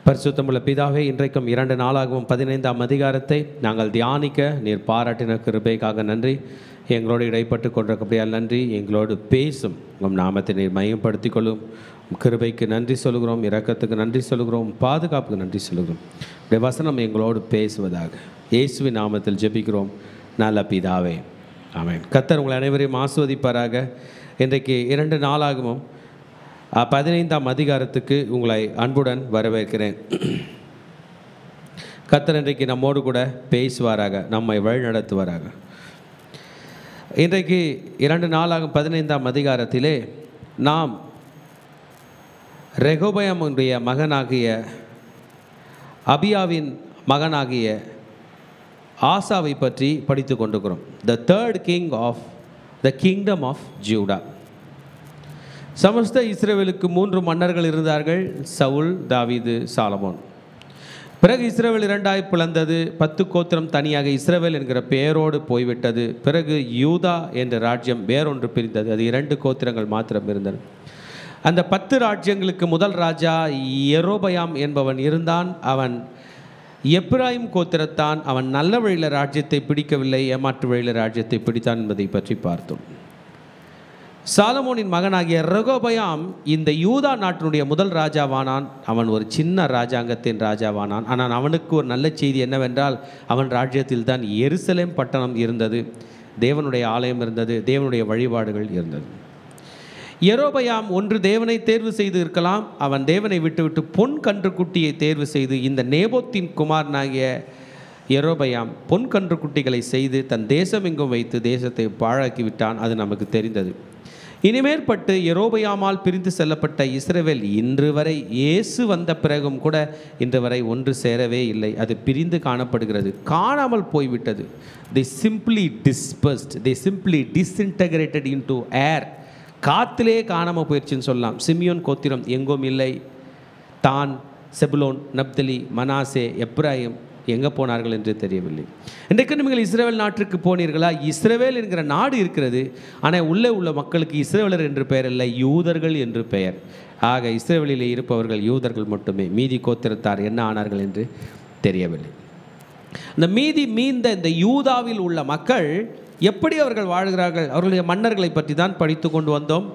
பரிசுத்தமுள்ள பிதாவே, இன்றைக்கும் 2 நாளாகவும் 15ஆம் அதிகாரத்தை நாங்கள் தியானிக்க நீர் பாராட்டின கிருபைக்காக நன்றி. எங்களோடு இடைப்பட்டு கொண்டிருக்கப்படியால் நன்றி. எங்களோடு பேசும் உம் நாமத்தை நீர் மையப்படுத்திக் கொள்ளும். கிருபைக்கு நன்றி சொல்கிறோம், இரக்கத்துக்கு நன்றி சொல்கிறோம், பாதுகாப்புக்கு நன்றி சொல்கிறோம். உடைய வசனம் எங்களோடு பேசுவதாக இயேசுவின் நாமத்தில் ஜெபிக்கிறோம் நல்ல பிதாவே, ஆமென். கர்த்தர் உங்கள் அனைவரையும் ஆசீர்வதிப்பாராக. இன்றைக்கு 2 நாளாகவும் 15ஆம் அதிகாரத்துக்கு உங்களை அன்புடன் வரவேற்கிறேன். கர்த்தர் இன்றைக்கு நம்மோடு கூட பேசுவாராக, நம்மை வழிநடத்துவாராக. இன்றைக்கு 2 நாளாகும் 15ஆம் அதிகாரத்திலே நாம் ரெகொபெயாமுடைய மகனாகிய அபியாவின் மகனாகிய ஆசாவை பற்றி படித்து கொண்டிருக்கிறோம். The third king of the kingdom of Judah. சமஸ்த இஸ்ரவேலுக்கு 3 மன்னர்கள் இருந்தார்கள், சவுல், தாவீது, சாலமோன். பிறகு இஸ்ரவேல் 2ஆய் பிளந்தது. 10 கோத்திரம் தனியாக இஸ்ரவேல் என்கிற பெயரோடு போய்விட்டது. பிறகு யூதா என்ற ராஜ்யம் வேறொன்று பிரிந்தது. அது 2 கோத்திரங்கள் மாத்திரம் இருந்தன. அந்த 10 ராஜ்யங்களுக்கு முதல் ராஜா யெரொபெயாம் என்பவன் இருந்தான். அவன் எப்பிராயிம் கோத்திரத்தான். அவன் நல்ல வழியில் ராஜ்யத்தை பிடிக்கவில்லை, ஏமாற்று வழியில் ராஜ்யத்தை பிடித்தான் என்பதை பற்றி பார்த்தோம். சாலமோனின் மகனாகிய ரெகொபெயாம் இந்த யூதா நாட்டினுடைய முதல் ராஜாவானான். அவன் ஒரு சின்ன ராஜாங்கத்தின் ராஜாவானான். ஆனால் அவனுக்கு ஒரு நல்ல செய்தி என்னவென்றால், அவன் ராஜ்யத்தில் தான் எருசலேம் பட்டணம் இருந்தது, தேவனுடைய ஆலயம் இருந்தது, தேவனுடைய வழிபாடுகள் இருந்தது. யெரொபெயாம் ஒன்று தேவனை தேர்வு செய்து இருக்கலாம். அவன் தேவனை விட்டுவிட்டு பொன் கன்றுக்குட்டியை தேர்வு செய்து, இந்த நேபோத்தின் குமாரனாகிய யெரொபெயாம் பொன் கன்றுக்குட்டிகளை செய்து தன் தேசம் எங்கும் வைத்து தேசத்தை பாழாக்கி விட்டான். அது நமக்கு தெரிந்தது. இனிமேற்பட்டு யெரொபெயாமால் பிரிந்து செல்லப்பட்ட இஸ்ரவேல் இன்று வரை, இயேசு வந்த பிறகும் கூட இன்று வரை ஒன்று சேரவே இல்லை. அது பிரிந்து காணப்படுகிறது, காணாமல் போய்விட்டது. they simply dispersed, they simply disintegrated into air. காத்திலே காணாமல் போயிடுச்சுன்னு சொல்லலாம். சிமியோன் கோத்திரம் எங்கும் இல்லை. தான், செபுலோன், நப்தலி, மனாசே, எப்ராயிம் எங்கே போனார்கள் என்று தெரியவில்லை. இன்றைக்கு நீங்கள் இஸ்ரவேல் நாட்டிற்கு போனீர்களா? இஸ்ரவேல் என்கிற நாடு இருக்கிறது, ஆனால் உள்ளே உள்ள மக்களுக்கு இஸ்ரவேலர் என்று பெயர் இல்லை, யூதர்கள் என்று பெயர். ஆக இஸ்ரவேலிலே இருப்பவர்கள் யூதர்கள் மட்டுமே. மீதி கோத்திரத்தார் என்ன ஆனார்கள் என்று தெரியவில்லை. இந்த மீந்த இந்த யூதாவில் உள்ள மக்கள் எப்படி அவர்கள் வாழ்கிறார்கள்? அவர்களுடைய மன்னர்களை பற்றி தான் படித்து கொண்டு வந்தோம்.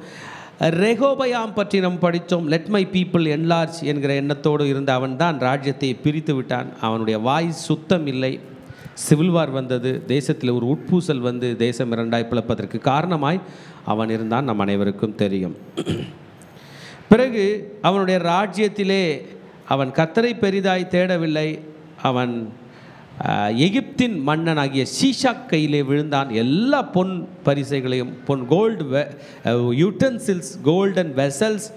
ரெகொபெயாம் பற்றி நாம் படித்தோம். லெட் மை பீப்புள் என்லார்ஜ் என்கிற எண்ணத்தோடு இருந்த அவன் தான் ராஜ்யத்தை பிரித்து விட்டான். அவனுடைய வாய் சுத்தம் இல்லை. சிவில் வார் வந்தது. தேசத்தில் ஒரு உட்பூசல் வந்து தேசம் 2ஆய் பிளப்பதற்கு காரணமாய் அவன் இருந்தான், நம் அனைவருக்கும் தெரியும். பிறகு அவனுடைய ராஜ்யத்திலே அவன் கர்த்தரை பெரிதாய் தேடவில்லை. அவன் எகிப்தின் மன்னனாகிய சீஷாக் கையிலே விழுந்தான். எல்லா பொன் பரிசைகளையும், பொன் கோல்டு யூட்டன்சில்ஸ், கோல்டன் வெசல்ஸ்,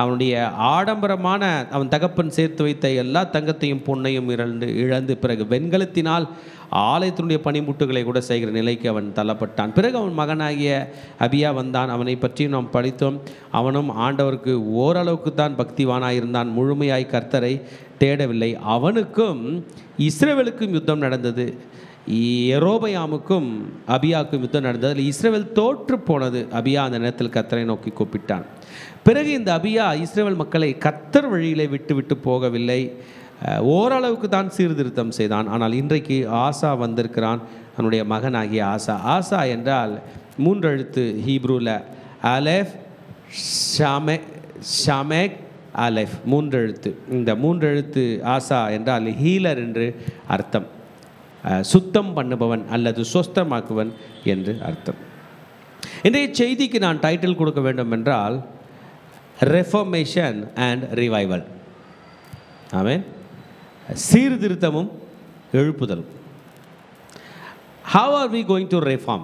அவனுடைய ஆடம்பரமான அவன் தகப்பன் சேர்த்து வைத்த எல்லா தங்கத்தையும் பொன்னையும் இழந்து பிறகு வெண்கலத்தினால் ஆலயத்தினுடைய பனிமுட்டுகளை கூட செய்கிற நிலைக்கு அவன் தள்ளப்பட்டான். பிறகு அவன் மகனாகிய அபியா வந்தான். அவனை பற்றியும் நாம் படித்தோம். அவனும் ஆண்டவருக்கு ஓரளவுக்கு தான் பக்திவானாக இருந்தான், முழுமையாய் கர்த்தரை தேடவில்லை. அவனுக்கும் இஸ்ரவேலுக்கும் யுத்தம் நடந்தது. யெரொபெயாமுக்கும் அபியாவுக்கும் யுத்தம் நடந்தது. அதில் இஸ்ரவேல் தோற்று போனது. அபியா அந்த நேரத்தில் கர்த்தரை நோக்கி கூப்பிட்டான். பிறகு இந்த அபியா இஸ்ரவேல் மக்களை கர்த்தர் வழியிலே விட்டு போகவில்லை, ஓரளவுக்கு தான் சீர்திருத்தம் செய்தான். ஆனால் இன்றைக்கு ஆசா வந்திருக்கிறான், அவனுடைய மகனாகிய ஆசா. ஆசா என்றால் 3 எழுத்து ஹீப்ரூவில் அலெஃப், ஷாமேக், அலெஃப், 3 எழுத்து. இந்த 3 எழுத்து ஆசா என்றால் ஹீலர் என்று அர்த்தம், சுத்தம் பண்ணுபவன் அல்லது சொஸ்தமாக்குவன் என்று அர்த்தம். இன்றைய செய்திக்கு நான் டைட்டில் கொடுக்க வேண்டும் என்றால் ரெஃபர்மேஷன் அண்ட் ரிவைவல். ஆமென். சீர்திருத்தமும் எழுப்புதலும். How are we going to reform?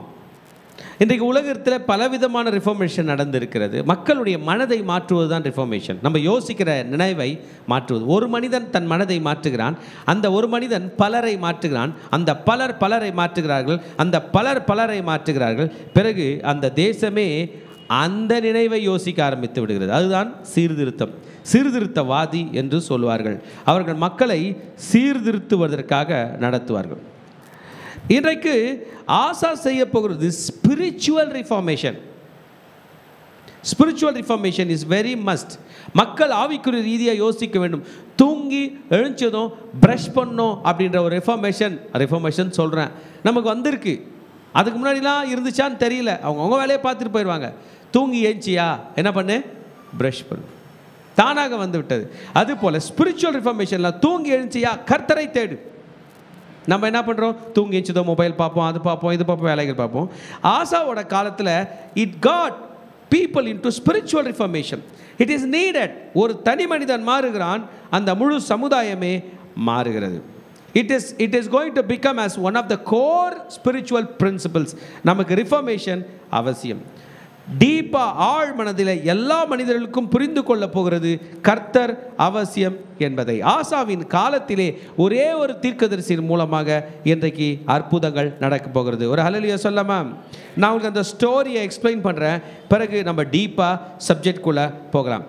இன்றைக்கு உலகத்தில் பலவிதமான ரிஃபார்மேஷன் நடந்திருக்கிறது. மக்களுடைய மனதை மாற்றுவது தான் ரிஃபார்மேஷன். நம்ம யோசிக்கிற நினைவை மாற்றுவது. ஒரு மனிதன் தன் மனதை மாற்றுகிறான், அந்த ஒரு மனிதன் பலரை மாற்றுகிறான், அந்த பலர் பலரை மாற்றுகிறார்கள், அந்த பலர் பலரை மாற்றுகிறார்கள். பிறகு அந்த தேசமே அந்த நினைவை யோசிக்க ஆரம்பித்து விடுகிறது. அதுதான் சீர்திருத்தம். சீர்திருத்தவாதி என்று சொல்வார்கள். அவர்கள் மக்களை சீர்திருத்துவதற்காக நடத்துவார்கள். இன்றைக்கு ஆசா செய்ய போகிறது spiritual reformation. Spiritual reformation is very must. மக்கள் ஆவிக்குரிய ரீதியாக யோசிக்க வேண்டும். தூங்கி எழுந்ததும் ப்ரஷ் பண்ணோம் அப்படின்ற ஒரு ரிஃபார்மேஷன் சொல்கிறேன் நமக்கு வந்திருக்கு. அதுக்கு முன்னாடிலாம் இருந்துச்சான்னு தெரியல. அவங்க வேலையை பார்த்துட்டு போயிடுவாங்க. தூங்கி ஏஞ்சியா என்ன பண்ணு, ப்ரஷ் பண்ணு, தானாக வந்து விட்டது. அதுபோல் ஸ்பிரிச்சுவல் ரிஃபார்மேஷனில் தூங்கி எழுந்தியா கர்த்தரை தேடு. நம்ம என்ன பண்ணுறோம், தூங்கி எழுந்ததோ மொபைல் பார்ப்போம், அது பார்ப்போம், இது பார்ப்போம், வேலைகள் பார்ப்போம். ஆசாவோட காலத்தில் it got people into spiritual reformation. It is needed. ஒரு தனி மனிதன் மாறுகிறான், அந்த முழு சமுதாயமே மாறுகிறது. It is going to become as one of the core spiritual principles. நமக்கு ரிஃபார்மேஷன் அவசியம். டீப்பா ஆழ் மனதில் எல்லா மனிதர்களுக்கும் புரிந்து கொள்ள போகிறது கர்த்தர் அவசியம் என்பதை. ஆசாவின் காலத்திலே ஒரே ஒரு தீர்க்கதரிசியின் மூலமாக இன்றைக்கு அற்புதங்கள் நடக்க போகிறது. ஒரு ஹல்லேலூயா சொல்லாமா? நான் உங்களுக்கு அந்த ஸ்டோரியை எக்ஸ்பிளைன் பண்ணுறேன், பிறகு நம்ம டீப்பாக சப்ஜெக்ட்குள்ளே போகலாம்.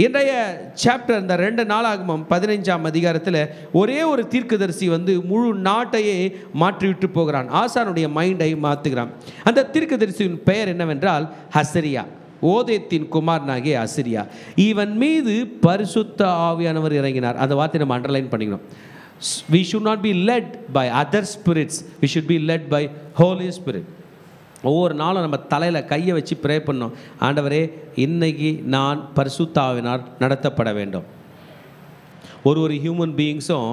இன்றைய சாப்டர் இந்த 2 நாளாகமம் 15ஆம் அதிகாரத்தில் ஒரே ஒரு தீர்க்கதரிசி வந்து முழு நாட்டையே மாற்றிவிட்டு போகிறான். ஆசானுடைய மைண்டை மாற்றுகிறான். அந்த தீர்க்கதரிசியின் பெயர் என்னவென்றால் அசரியா. ஓதேத்தின் குமாரனாகிய அசரியா. இவன் மீது பரிசுத்த ஆவியானவர் இறங்கினார். அந்த வார்த்தை நம்ம அண்டர்லைன் பண்ணிக்கணும். We should not be led by other spirits. We should be led by Holy Spirit. ஒவ்வொரு நாளும் நம்ம தலையில் கையை வச்சு ப்ரே பண்ணோம். ஆண்டவரே, இன்னைக்கு நான் பரிசுத்த ஆவியினால் நடத்தப்பட வேண்டும். ஒரு ஹியூமன் பீயிங்ஸும்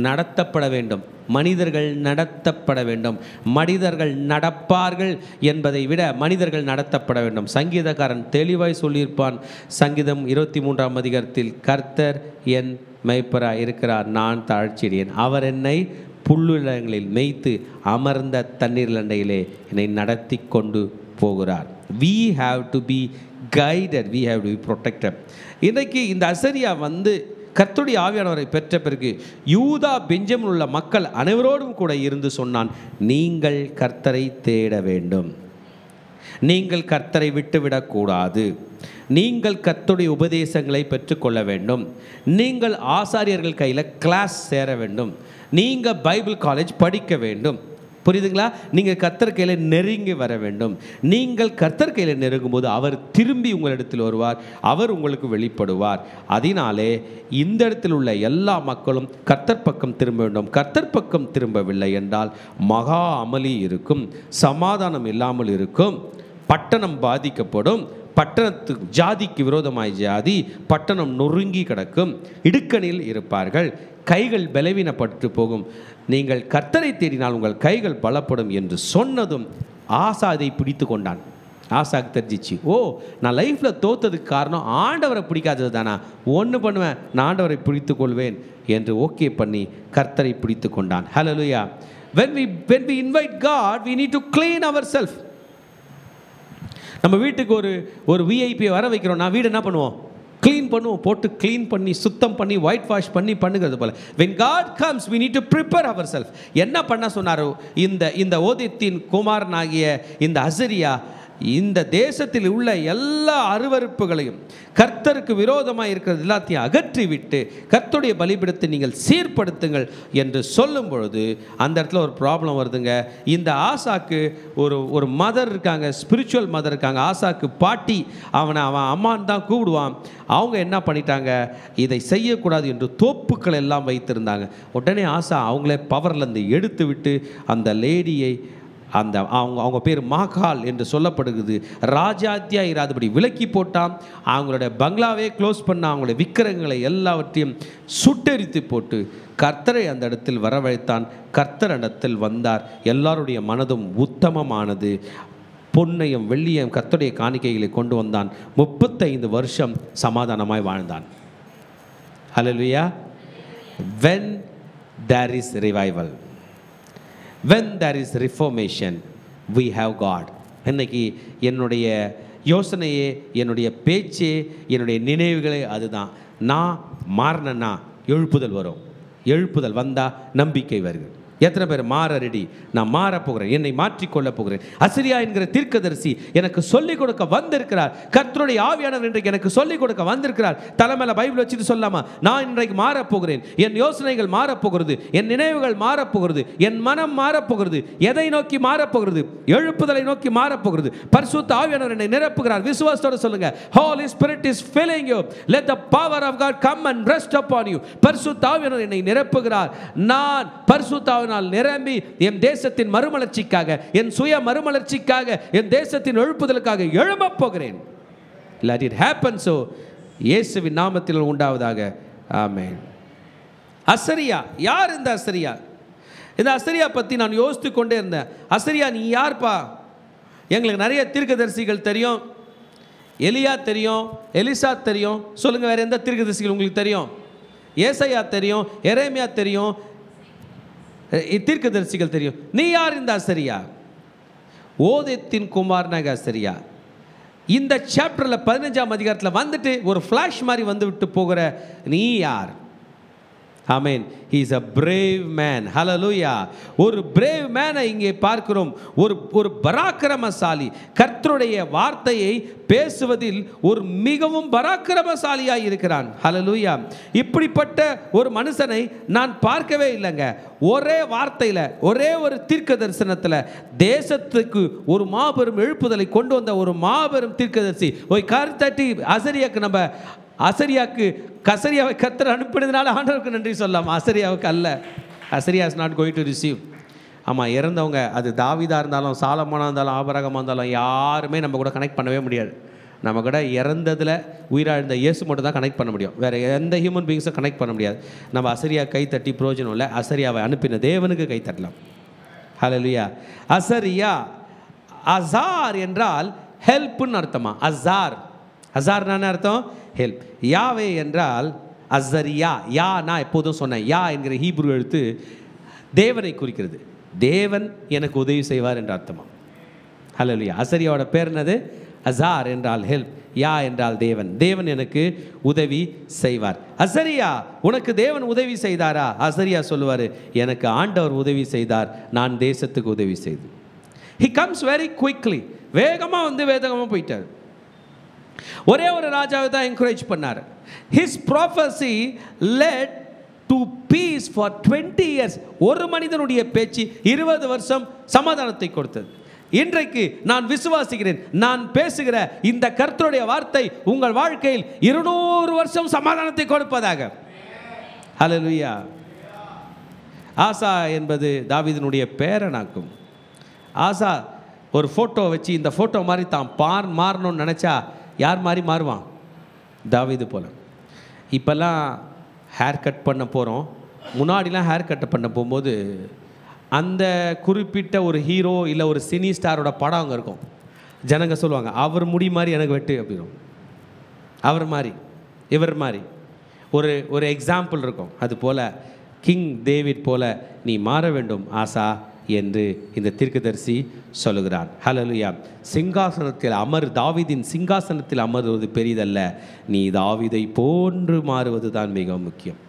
நடத்தப்பட வேண்டும். மனிதர்கள் நடத்தப்பட வேண்டும். மனிதர்கள் நடப்பார்கள் என்பதை விட மனிதர்கள் நடத்தப்பட வேண்டும். சங்கீதக்காரன் தெளிவாய் சொல்லியிருப்பான். சங்கீதம் 23ஆம் அதிகாரத்தில், கர்த்தர் என் மேய்ப்பராய் இருக்கிறார், நான் தாழ்ச்சியேன், அவர் என்னை புல்லுலங்களில் மேய்த்து அமர்ந்த தண்ணீர் லண்டையிலே என்னை நடத்தி கொண்டு போகிறார். We have to be guided, we have to be protected. இன்றைக்கு இந்த அசரியா வந்து கர்த்தருடைய ஆவியானவரை பெற்ற பிறகு யூதா பெஞ்சமின் உள்ள மக்கள் அனைவரோடும் கூட இருந்து சொன்னான், நீங்கள் கர்த்தரை தேட வேண்டும், நீங்கள் கர்த்தரை விட்டுவிடக்கூடாது, நீங்கள் கர்த்தருடைய உபதேசங்களை பெற்றுக்கொள்ள வேண்டும், நீங்கள் ஆசாரியர்கள் கையில் கிளாஸ் சேர வேண்டும், நீங்கள் பைபிள் காலேஜ் படிக்க வேண்டும். புரியுதுங்களா? நீங்கள் கர்த்தர் கையில் நெருங்கி வர வேண்டும். நீங்கள் கர்த்தர் கையில் நெருங்கும் போது அவர் திரும்பி உங்களிடத்தில் வருவார், அவர் உங்களுக்கு வெளிப்படுவார். அதனாலே இந்த இடத்தில் உள்ள எல்லா மக்களும் கர்த்தர் பக்கம் திரும்ப வேண்டும். கர்த்தர் பக்கம் திரும்பவில்லை என்றால் மகா அமளி இருக்கும், சமாதானம் இல்லாமல் இருக்கும், பட்டணம் பாதிக்கப்படும், பட்டணத்துக்கு ஜாதிக்கு விரோதமாய் ஜாதி, பட்டணம் நொறுங்கி கிடக்கும், இடுக்கணில் இருப்பார்கள், கைகள் பலவீனப்பட்டு போகும். நீங்கள் கர்த்தரை தேடினால் உங்கள் கைகள் பலப்படும் என்று சொன்னதும் ஆசா அதை பிடித்து கொண்டான். ஆசாக்கு தெரிஞ்சிச்சு, ஓ, நான் லைஃப்பில் தோத்ததுக்கு காரணம் ஆண்டவரை பிடிக்காதது தானா, ஒன்று பண்ணுவேன், நான் ஆண்டவரை பிடித்து கொள்வேன் என்று ஓகே பண்ணி கர்த்தரை பிடித்து கொண்டான். ஹல்லேலூயா. when we invite God, we need to clean ourselves. நம்ம வீட்டுக்கு ஒரு விஐபி வர வைக்கிறோம், நான் வீடு என்ன பண்ணுவோம், க்ளீன் பண்ணுவோம், போட்டு க்ளீன் பண்ணி சுத்தம் பண்ணி ஒயிட் வாஷ் பண்ணுகிறது போல. when God comes we need to prepare ourselves. என்ன பண்ண சொன்னாரோ இந்த ஓதித்தின் குமாரனாகிய இந்த அசரியா இந்த தேசத்தில் உள்ள எல்லா அருவருப்புகளையும் கர்த்தருக்கு விரோதமாக இருக்கிறது எல்லாத்தையும் அகற்றிவிட்டு கர்த்தருடைய பலிபீடத்தை நீங்கள் சீர்படுத்துங்கள் என்று சொல்லும் பொழுது அந்த இடத்துல ஒரு ப்ராப்ளம் வருதுங்க. இந்த ஆசாக்கு ஒரு மதர் இருக்காங்க, ஸ்பிரிச்சுவல் மதர் இருக்காங்க. ஆசாக்கு பாட்டி, அவன் அம்மான்னு தான் கூப்பிடுவான். அவங்க என்ன பண்ணிட்டாங்க, இதை செய்யக்கூடாது என்று தோப்புக்கள் எல்லாம் வைத்திருந்தாங்க. உடனே ஆசா அவங்களே பவர்லேருந்து எடுத்து விட்டு அந்த லேடியை, அந்த அவங்க பேர் மாகால் என்று சொல்லப்படுகிறது, ராஜாத்தியா இராதபடி விலக்கி போட்டான். அவங்களுடைய பங்களாவே க்ளோஸ் பண்ண, அவங்களுடைய விக்கிரகங்களை எல்லாவற்றையும் சுட்டெரித்து போட்டு கர்த்தரை அந்த இடத்தில் வரவழைத்தான். கர்த்தர் இடத்தில் வந்தார். எல்லாருடைய மனதும் உத்தமமானது. பொன்னையும் வெள்ளியையும் கர்த்தருடைய காணிக்கைகளை கொண்டு வந்தான். 35 வருஷம் சமாதானமாய் வாழ்ந்தான். ஹல்லேலூயா. when there is revival, when there is reformation, we have God. இன்னைக்கு என்னுடைய யோசனையே, என்னுடைய பேச்சே, என்னுடைய நினைவுகளே அதுதான். நான் மாறினா எழுப்புதல் வரும். எழுப்புதல் வந்தால் நம்பிக்கை வருது. எத்தனை பேர் மாற ரெடி? நான் மாற போகிறேன், என்னை மாற்றிக்கொள்ள போகிறேன். அசரியா என்கிற தீர்க்கதரிசி எனக்கு சொல்லிக் கொடுக்க வந்திருக்கிறார். கர்த்தருடைய ஆவியானவர் இன்றைக்கு எனக்கு சொல்லிக் கொடுக்க வந்திருக்கிறார். தலைமையில பைபிள் வச்சுட்டு சொல்லாமா, நான் இன்றைக்கு மாறப்போகிறேன், என் யோசனைகள் மாறப்போகிறது, என் நினைவுகள் மாறப்போகிறது, என் மனம் மாறப்போகிறது. எதை நோக்கி மாறப்போகிறது? எழுப்புதலை நோக்கி மாறப்போகிறது. பரிசுத்த ஆவியானவர் என்னை நிரப்புகிறார். விசுவாசத்தோட சொல்லுங்க, Holy Spirit is filling you. Let the power of God come and rest upon you. பரிசுத்த ஆவியானவர் என்னை நிரப்புகிறார். நான் பரிசுத்த நிரம்பி என் தேசத்தின் மறுமலர்ச்சிக்காக, என் சுய மறுமலர்ச்சிக்காக, என் தேசத்தின் எழுப்புதலுக்காக எழும்பப் போகிறேன். Let it happen so. இயேசுவின் நாமத்தில் உண்டாவதாக. ஆமென். அசரியா யார்? இந்த அசரியா, இந்த அசரியா பற்றி நான் யோசித்து கொண்டே இருந்தேன். அசரியா நீ யார்ப்பா? எங்களுக்கு நிறைய தீர்க்கதரிசிகள் தெரியும். எலியா தெரியும், எலிசா தெரியும். சொல்லுங்க, வேற எந்த தீர்க்கதரிசிகள் உங்களுக்கு தெரியும்? ஏசாயா தெரியும், எரேமியா தெரியும், தீர்க்கதரிசிகள் தெரியும். நீ யார்? இந்த அசரியா ஓதேத்தின் குமாரனாக அசரியா. இந்த சாப்டர்ல 15ஆம் அதிகாரத்தில் வந்துட்டு ஒரு ஃபிளாஷ் மாதிரி வந்து விட்டு போகிற நீ யார்? ஆமென். he is a brave man. hallelujah. ஒரு brave man இங்கே பார்க்கிறோம். ஒரு பராக்கிரமசாலி, கர்த்தருடைய வார்த்தையை பேசுவதில் ஒரு மிகவும் பராக்கிரமசாலியாய் இருக்கிறான். hallelujah. இப்படிப்பட்ட ஒரு மனுஷனை நான் பார்க்கவே இல்லைங்க. ஒரே வார்த்தையில, ஒரே ஒரு தீர்க்க தரிசனத்தில் தேசத்துக்கு ஒரு மாபெரும் எழுப்புதலை கொண்டு வந்த ஒரு மாபெரும் தீர்க்கதரிசி. ஒரு கருத்தட்டி அசரியாக்கு, நம்ம அசரியாக்கு கசரியாவை கர்த்தர் அனுப்பினதுனால ஆண்டவருக்கு நன்றி சொல்லலாம், அசரியாவுக்கு அல்ல. Azariah is not going to receive. ஆமாம், இறந்தவங்க, அது தாவீதா இருந்தாலும், சாலமோனா இருந்தாலும், ஆபிரகாமா இருந்தாலும், யாருமே நம்ம கூட கனெக்ட் பண்ணவே முடியாது. நம்ம கூட இறந்ததில் உயிராக இருந்த இயேசு மட்டும் தான் கனெக்ட் பண்ண முடியும். வேறு எந்த ஹியூமன் பீயிங்ஸும் கனெக்ட் பண்ண முடியாது. நம்ம அசரியா கை தட்டி பிரயோஜனம் இல்லை. அசரியாவை அனுப்பின தேவனுக்கு கை தட்டலாம். ஹல்லேலூயா. அசரியா, அசார் என்றால் ஹெல்ப்னு அர்த்தமா? அசார், அசார்னா அர்த்தம் ஹெல்ப். யாவே என்றால் அசரியா. யா நான் எப்போதும் சொன்னேன், யா என்கிற ஹீப்ரு எழுத்து தேவனை குறிக்கிறது. தேவன் எனக்கு உதவி செய்வார் என்ற அர்த்தமா. ஹல்லேலூயா. அசரியாவோட பேர் என்னது? அசார் என்றால் ஹெல்ப், யா என்றால் தேவன். தேவன் எனக்கு உதவி செய்வார். அசரியா, உனக்கு தேவன் உதவி செய்தாரா? அசரியா சொல்லுவார், எனக்கு ஆண்டவர் உதவி செய்தார், நான் தேசத்துக்கு உதவி செய்தேன். he comes very quickly. வேகமாக வந்து வேகமாக போயிட்டார். ஒரே ஒரு ராஜாவை தான் என்கரேஜ் பண்ணார். his prophecy led to peace for 20 years. ஒரு மனிதனுடைய பேச்சு 20 வருஷம் சமாதானத்தை கொடுத்தது. இன்றைக்கு நான் விசுவாசிக்கிறேன், நான் பேசுகிற இந்த கர்த்தருடைய வார்த்தை உங்கள் வாழ்க்கையில் 200 வருஷம் சமாதானத்தை கொடுப்பதாக. ஹல்லேலூயா. ஆசா என்பது தாவீதினுடைய பேரனாக்கும். ஆசா ஒரு ஃபோட்டோ வச்சு, இந்த ஃபோட்டோ மாதிரி தான் மாறணும்னு நினச்சா யார் மாதிரி மாறுவான்? தாவீது போல. இப்போல்லாம் ஹேர் கட் பண்ண போகிறோம். முன்னாடிலாம் ஹேர் கட் பண்ண போகும்போது அந்த குறிப்பிட்ட ஒரு ஹீரோ இல்லை ஒரு சினி ஸ்டாரோட படம் அங்கே இருக்கும். ஜனங்க சொல்லுவாங்க, அவர் முடி மாதிரி எனக்கு வெட்டு அப்படின்னும், அவர் மாதிரி, இவர் மாதிரி ஒரு எக்ஸாம்பிள் இருக்கும். அதுபோல் கிங் டேவிட் போல நீ மாற வேண்டும் ஆசா என்று இந்த தீர்க்கதரிசி சொல்லுகிறான். ஹல்லேலூயா. சிங்காசனத்தில் தாவீதின் சிங்காசனத்தில் அமர்வது பெரிதல்ல, நீ தாவீதை போன்று மாறுவது தான் மிக முக்கியம்.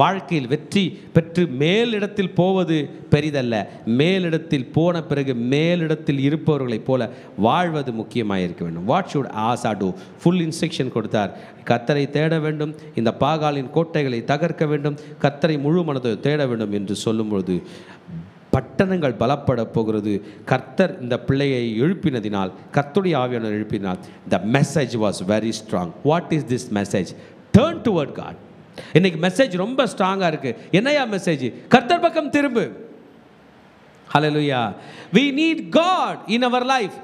வாழ்க்கையில் வெற்றி பெற்று மேலிடத்தில் போவது பெரிதல்ல, மேலிடத்தில் போன பிறகு மேலிடத்தில் இருப்பவர்களைப் போல வாழ்வது முக்கியமாக இருக்க வேண்டும். What should Asa do? Full instruction கொடுத்தார். கர்த்தரை தேட வேண்டும், இந்த பாகாலின் கோட்டைகளை தகர்க்க வேண்டும், கர்த்தரை முழு மனதை தேட வேண்டும் என்று சொல்லும்பொழுது பட்டணங்கள் பலப்பட போகிறது. கர்த்தர் இந்த பிள்ளையை எழுப்பினதினால், கர்த்தருடைய ஆவியானவர் எழுப்பினால், the message was very strong. What is this message? Turn toward God. இன்னைக்கு மெசேஜ் ரொம்ப ஸ்ட்ராங்காக இருக்குது. என்னையா மெசேஜ்? கர்த்தர் பக்கம் திரும்பு. ஹல்லேலூயா. we need God in our life.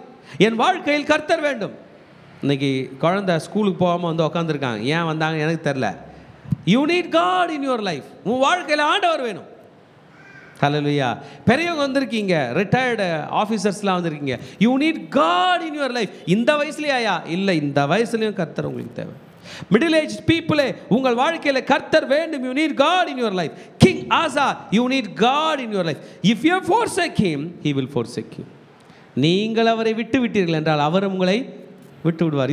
என் வாழ்க்கையில் கர்த்தர் வேண்டும். இன்னைக்கு குழந்தை ஸ்கூலுக்கு போகாமல் வந்து உட்காந்துருக்காங்க. ஏன் வந்தாங்க எனக்கு தெரில. you need God in your life. உன் வாழ்க்கையில் ஆண்டவர் வேணும். ஹல்லேலூயா. பெரியவங்க வந்திருக்கீங்க, ரிட்டையர்டு ஆஃபீஸர்ஸ்லாம் வந்திருக்கீங்க. You need God in your life. இந்த வயசுலையா? இல்லை, இந்த வயசுலையும் கர்த்தர் உங்களுக்கு தேவை. மிடில் ஏஜ் பீப்புளே, உங்கள் வாழ்க்கையில் கர்த்தர் வேண்டும். You need God in your life. King Asa, you need God in your life. If you forsake him, he will forsake you. நீங்கள் அவரை விட்டு விட்டீர்கள் என்றால் அவர் உங்களை விட்டு விடுவார்.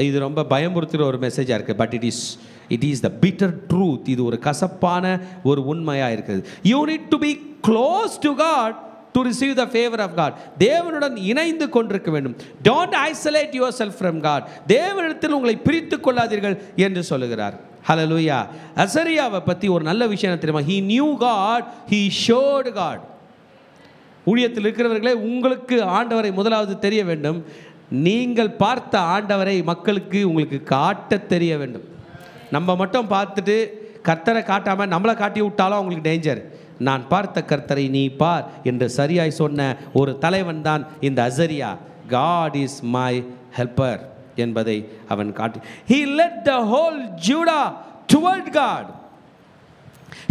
இது ரொம்ப பயமுறுத்துகிற ஒரு மெசேஜாக இருக்குது. But It is the bitter truth. இது ஒரு கசப்பான ஒரு உண்மையாக இருக்கிறது. You need to be close to God to receive the favor of God. தேவனுடன் இணைந்து கொண்டிருக்க வேண்டும். Don't isolate yourself from God. தேவனிடத்தில் உங்களை பிரித்து கொள்ளாதீர்கள் என்று சொல்லுகிறார். ஹல்லேலூயா. அசரியாவை பற்றி ஒரு நல்ல விஷயம் தெரியுமா? He knew God, he showed God. ஊழியத்தில் இருக்கிறவர்களே, உங்களுக்கு ஆண்டவரை முதலாவது தெரிய வேண்டும். நீங்கள் பார்த்த ஆண்டவரை மக்களுக்கு உங்களுக்கு காட்ட தெரிய வேண்டும். நம்ம மட்டும் பார்த்துட்டு கர்த்தரை காட்டாமல் நம்மளை காட்டி விட்டாலும் அவங்களுக்கு டேஞ்சர். நான் பார்த்த கர்த்தரை நீ பார் என்று சரியாய் சொன்ன ஒரு தலைவன் தான் இந்த அசரியா. God is my helper என்பதை அவன் காட்டி. He led the whole Judah toward God.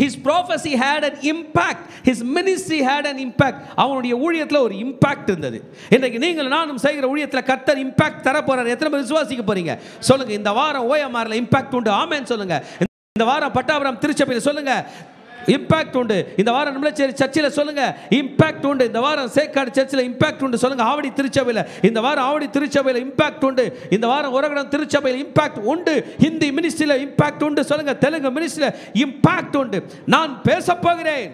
His prophecy had an impact. His ministry had an impact. அவனுடைய ஊழியத்தில் ஒரு இம்பாக்ட் இருந்தது. இன்றைக்கு நீங்கள் நானும் செய்கிற ஊழியத்தில் கர்த்தர் இம்பாக்ட் தர போறார். எத்தனை பேர் விசுவாசிக்க போறீங்க? சொல்லுங்க. இந்த வாரம் ஓஎம்ஆர்ல இம்பாக்ட் உண்டு. ஆமென் சொல்லுங்க. இந்த வாரம் பட்டாபுரம் திருச்சபையில் சொல்லுங்க, இம்பாக்ட் உண்டு. இந்த வாரம் நம்மளச்சேரி சர்ச்சில் சொல்லுங்க, இம்பாக்ட் உண்டு. இந்த வாரம் சேக்காடு சர்ச்சில் இம்பாக்ட் உண்டு. சொல்லுங்க. ஆவடி திருச்சபையில் இந்த வாரம் ஆவடி திருச்சபையில் இம்பாக்ட் உண்டு. இந்த வாரம் உரகடம் திருச்சபையில் இம்பாக்ட் உண்டு. ஹிந்தி மினிஸ்ட்ரியில் இம்பாக்ட் உண்டு. சொல்லுங்க. தெலுங்கு மினிஸ்ட்ரியில் இம்பாக்ட் உண்டு. நான் பேச போகிறேன்.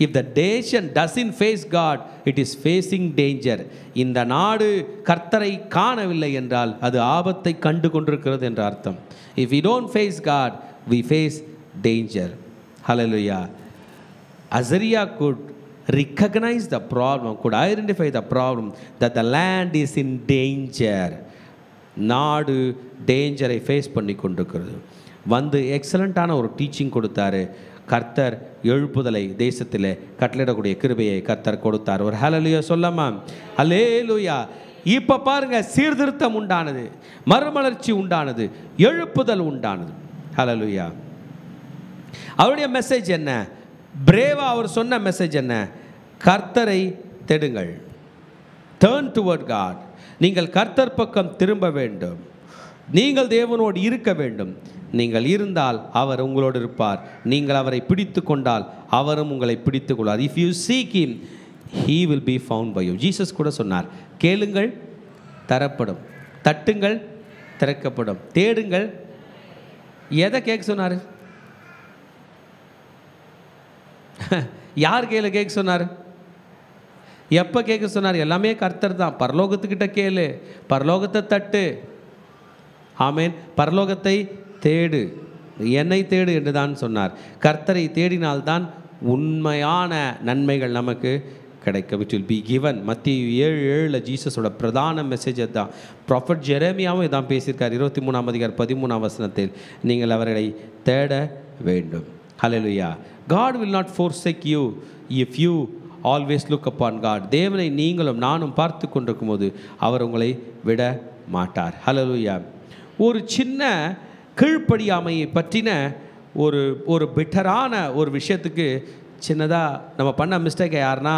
If the nation doesn't face God, it is facing danger. இந்த நாடு கர்த்தரை காணவில்லை என்றால் அது ஆபத்தை கண்டு கொண்டிருக்கிறது என்ற அர்த்தம். If we don't face God, we face danger. Hallelujah. Azariah could recognize the problem, could identify the problem that the land is in danger. நாடு டேஞ்சரை ஃபேஸ் பண்ணி கொண்டிருக்கிறது. வந்து எக்ஸலண்ட்டான ஒரு டீச்சிங் கொடுத்தாரு. கர்த்தர் எழுப்புதலை தேசத்தில் கட்டளிடக்கூடிய கிருபையை கர்த்தர் கொடுத்தார். ஒரு ஹல்லேலூயா சொல்லாமா? ஹல்லேலூயா. இப்போ பாருங்க, சீர்திருத்தம் உண்டானது, மறுமலர்ச்சி உண்டானது, எழுப்புதல் உண்டானது. ஹல்லேலூயா. அவருடைய மெசேஜ் என்ன? பிரேவா அவர் சொன்ன மெசேஜ் என்ன? கர்த்தரை தேடுங்கள். Turn toward God. நீங்கள் கர்த்தர் பக்கம் திரும்ப வேண்டும். நீங்கள் தேவனோடு இருக்க வேண்டும். நீங்கள் இருந்தால் அவர் உங்களோடு இருப்பார். நீங்கள் அவரை பிடித்து கொண்டால் அவரும் உங்களை பிடித்து கொள்வார். If you seek him, he will be found by you. Jesus கூட சொன்னார், கேளுங்கள் தரப்படும், தட்டுங்கள் திறக்கப்படும், தேடுங்கள். எதை கேட்க சொன்னார்? யார் கையில் கேட்க சொன்னார்? எப்போ கேட்க சொன்னார்? எல்லாமே கர்த்தர் தான். பரலோகத்துக்கிட்ட கேளு, பரலோகத்தை தட்டு. ஆமேன். பரலோகத்தை தேடு, என்னை தேடு என்று தான் சொன்னார். கர்த்தரை தேடினால்தான் உண்மையான நன்மைகள் நமக்கு கிடைக்கும். It will be given. மத்திய 7:7 ஜீசஸோட பிரதான மெசேஜ் தான். ப்ராஃபட் ஜெரேமியாவும் இதான் பேசியிருக்கார். 23ஆம் அதிகாரம் 13ஆம் வசனத்தில் நீங்கள் அவர்களை தேட வேண்டும். ஹல்லேலூயா. God will not forsake you if you always look upon God. தேவனை நீங்களும் நானும் பார்த்து கொண்டிருக்கும் போது அவர் உங்களை விட மாட்டார். ஹல்லேலூயா. ஒரு சின்ன கீழ்ப்படியாமையை பற்றின ஒரு பெட்டரான ஒரு விஷயத்துக்கு சின்னதாக நம்ம பண்ண மிஸ்டேக்கை யாருன்னா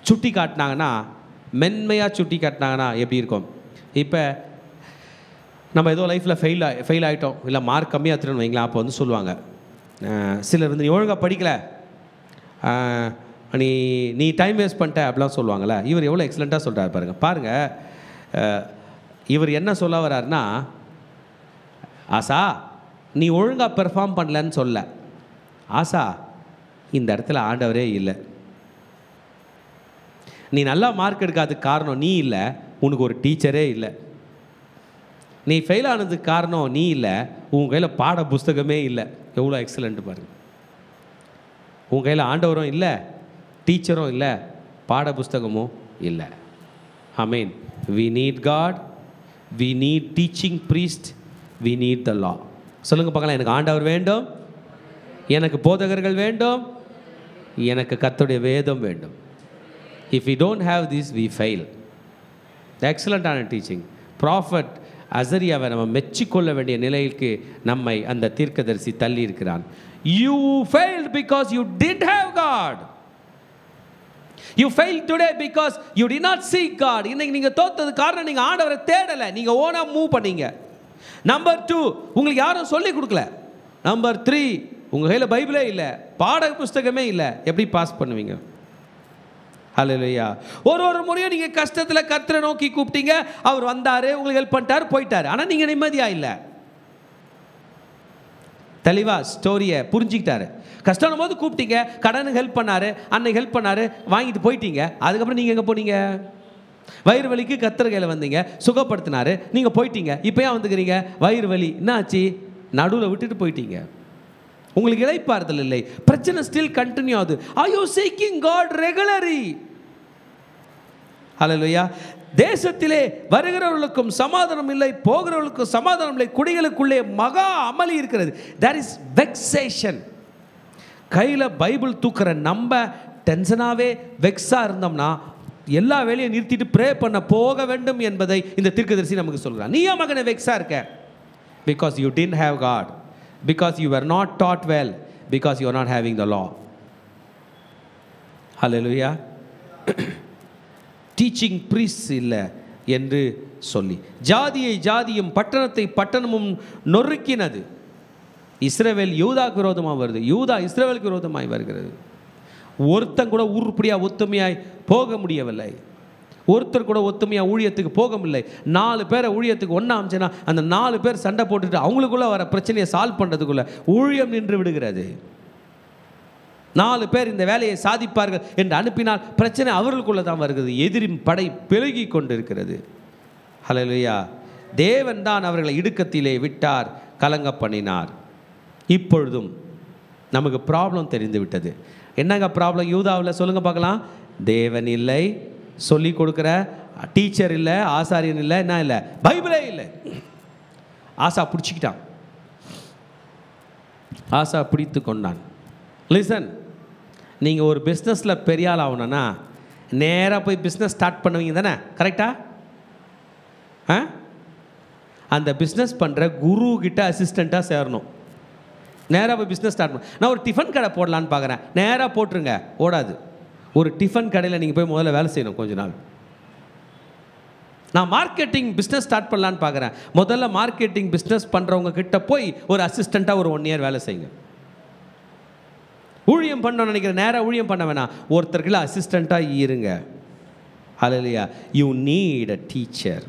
சுட்டி காட்டினாங்கன்னா, மென்மையாக சுட்டி காட்டினாங்கன்னா எப்படி இருக்கும்? இப்போ நம்ம ஏதோ லைஃப்பில் ஃபெயில் ஆகிட்டோம், இல்லை மார்க் கம்மியாக எடுத்துன்னு வைங்களேன். அப்போ வந்து சொல்லுவாங்க சிலர் வந்து, நீ ஒழுங்காக படிக்கலை, நீ டைம் வேஸ்ட் பண்ணிட்ட அப்படிலாம் சொல்லுவாங்கள்ல. இவர் எவ்வளோ எக்ஸலண்ட்டாக சொல்கிறார் பாருங்கள். இவர் என்ன சொல்ல வர்றாருன்னா, ஆசா நீ ஒழுங்காக பெர்ஃபார்ம் பண்ணலன்னு சொல்ல, ஆசா இந்த இடத்துல ஆண்டவரே இல்லை. நீ நல்லா மார்க் எடுக்காததுக்கு காரணம் நீ இல்லை, உனக்கு ஒரு டீச்சரே இல்லை. நீ ஃபெயில் ஆனதுக்கு காரணம் நீ இல்லை, உன் கையில் பாட புஸ்தகமே இல்லை. எவ்வளோ எக்ஸலண்ட் பாருங்கள். உன் கையில் ஆண்டவரும் இல்லை, டீச்சரும் இல்லை, பாட புஸ்தகமும் இல்லை. ஆமேன். we need God, we need teaching priest, we need the law. சொல்லுங்க பார்க்கலாம். எனக்கு ஆண்டவர் வேண்டும், எனக்கு போதகர்கள் வேண்டும், எனக்கு கர்த்தருடைய வேதம் வேண்டும். if we don't have this, we fail. எக்ஸலண்ட்டான டீச்சிங். ப்ராஃபட் அசரியாவை நம்ம மெச்சிக்கொள்ள வேண்டிய நிலைக்கு நம்மை அந்த தீர்க்கதரிசி தள்ளி இருக்கிறான். you failed because you didn't have God. you failed today because you did not seek God. இன்னைக்கு நீங்க தோத்தது காரணம் நீங்க ஆண்டவரை தேடல, நீங்க ஓனா மூவ் பண்ணீங்க. நம்பர் 2, உங்களுக்கு யாரும் சொல்லி கொடுக்கல. நம்பர் 3, உங்க கையில் பைபிளே இல்லை, பாட புஸ்தகமே இல்லை. எப்படி பாஸ் பண்ணுவீங்க? ஹல்லேலூயா. ஒரு முறையும் நீங்கள் கஷ்டத்தில் கர்த்தரை நோக்கி கூப்பிட்டீங்க, அவர் வந்தார், உங்களுக்கு ஹெல்ப் பண்ணிட்டார், போயிட்டார். ஆனால் நீங்கள் நிம்மதியாக இல்லை. தெளிவாக ஸ்டோரியை புரிஞ்சுக்கிட்டாரு. கஷ்டம் போது கூப்பிட்டீங்க, கடனுக்கு ஹெல்ப் பண்ணார், அன்னைக்கு ஹெல்ப் பண்ணார், வாங்கிட்டு போயிட்டீங்க. அதுக்கப்புறம் நீங்கள் எங்கே போனீங்க? வயிறு வலிக்கு கர்த்தர் கையில் வந்தீங்க, சுகப்படுத்தினார், நீங்கள் போயிட்டீங்க. இப்போ ஏன் வந்துக்கிறீங்க? வயிறு வலி என்ன ஆச்சு? நடுவில் விட்டுட்டு போயிட்டீங்க. உங்களுக்கு இளைப்பாறுதல் இல்லை, பிரச்சனை ஸ்டில் கண்டினியூ ஆகுது. Are you seeking God regularly? Hallelujah. தேசத்திலே வருகிறவர்களுக்கும் சமாதானம் இல்லை, போகிறவர்களுக்கும் சமாதானம் இல்லை, குடிகளுக்குள்ளே மகா அமளி இருக்கிறது. That is vexation. கையில் பைபிள் தூக்குற நம்ம டென்ஷனாகவே வெக்ஸாக இருந்தோம்னா எல்லா வேலையும் நிறுத்திட்டு ப்ரே பண்ண போக வேண்டும் என்பதை இந்த தீர்க்கதரிசி நமக்கு சொல்கிறார். நீ ஏன் மகனை வெக்ஸாக இருக்க? Because you didn't have God, because you are not dot well, because you are not having the law. Hallelujah. Teaching breeze இல்லை என்று சொல்லி ஜாதியை ஜாதியும் பட்டணத்தை பட்டணமும் நொறுக்கினது. இஸ்ரவேல் யூதாக்கு விரோதமாக வருது, யூதா இஸ்ரவேலுக்கு விரோதமாய் வருகிறது. ஒருத்தன் கூட உருப்படியாக ஒத்துமையாய் போக முடியவில்லை. ஒருத்தர் கூட ஒத்துமையாக ஊழியத்துக்கு போக முடியலை. 4 பேரை ஊழியத்துக்கு ஒன்றா அமைச்சுன்னா அந்த 4 பேர் சண்டை போட்டுட்டு அவங்களுக்குள்ளே வர பிரச்சனையை சால்வ் பண்ணுறதுக்குள்ளே ஊழியம் நின்று விடுகிறது. 4 பேர் இந்த வேலையை சாதிப்பார்கள் என்று அனுப்பினால் பிரச்சனை அவர்களுக்குள்ளே தான் வருகிறது. எதிரின் படை பெருகி கொண்டிருக்கிறது. ஹல்லேலூயா. தேவன் தான் அவர்களை இடுக்கத்திலே விட்டார், கலங்க பண்ணினார். இப்பொழுதும் நமக்கு ப்ராப்ளம் தெரிந்து விட்டது. என்னங்க ப்ராப்ளம் யூதாவில்? சொல்லுங்க பார்க்கலாம். தேவன் இல்லை, சொல்லி கொடுக்குற டீச்சர் இல்லை, ஆசாரியன் இல்லை, என்ன இல்லை, பைபிளே இல்லை. ஆசா பிடிச்சிக்கிட்டான், ஆசா பிடித்து கொண்டான். லிசன், நீங்கள் ஒரு பிஸ்னஸில் பெரிய ஆள் ஆகணும்னா நேராக போய் பிஸ்னஸ் ஸ்டார்ட் பண்ணுவீங்க தானே? கரெக்டா? அந்த பிஸ்னஸ் பண்ணுற குரு கிட்ட அசிஸ்டண்ட்டாக சேரணும். நேராக போய் பிஸ்னஸ் ஸ்டார்ட் பண்ண. நான் ஒரு டிஃபன் கடை போடலான்னு பார்க்குறேன். நேராக போட்டுருங்க, ஓடாது. ஒரு டிஃபன் கடையில் நீங்கள் போய் முதல்ல வேலை செய்யணும் கொஞ்ச நாள். நான் மார்க்கெட்டிங் பிஸ்னஸ் ஸ்டார்ட் பண்ணலான்னு பார்க்குறேன். முதல்ல மார்க்கெட்டிங் பிஸ்னஸ் பண்ணுறவங்க கிட்ட போய் ஒரு அசிஸ்டண்ட்டாக ஒரு 1 இயர் வேலை செய்யுங்க. ஊழியம் பண்ணணும்னு நினைக்கிறேன், நேராக ஊழியம் பண்ண வேணாம், ஒருத்தருக்குள்ள அசிஸ்டண்ட்டாக இருங்க. Hallelujah. You need a teacher.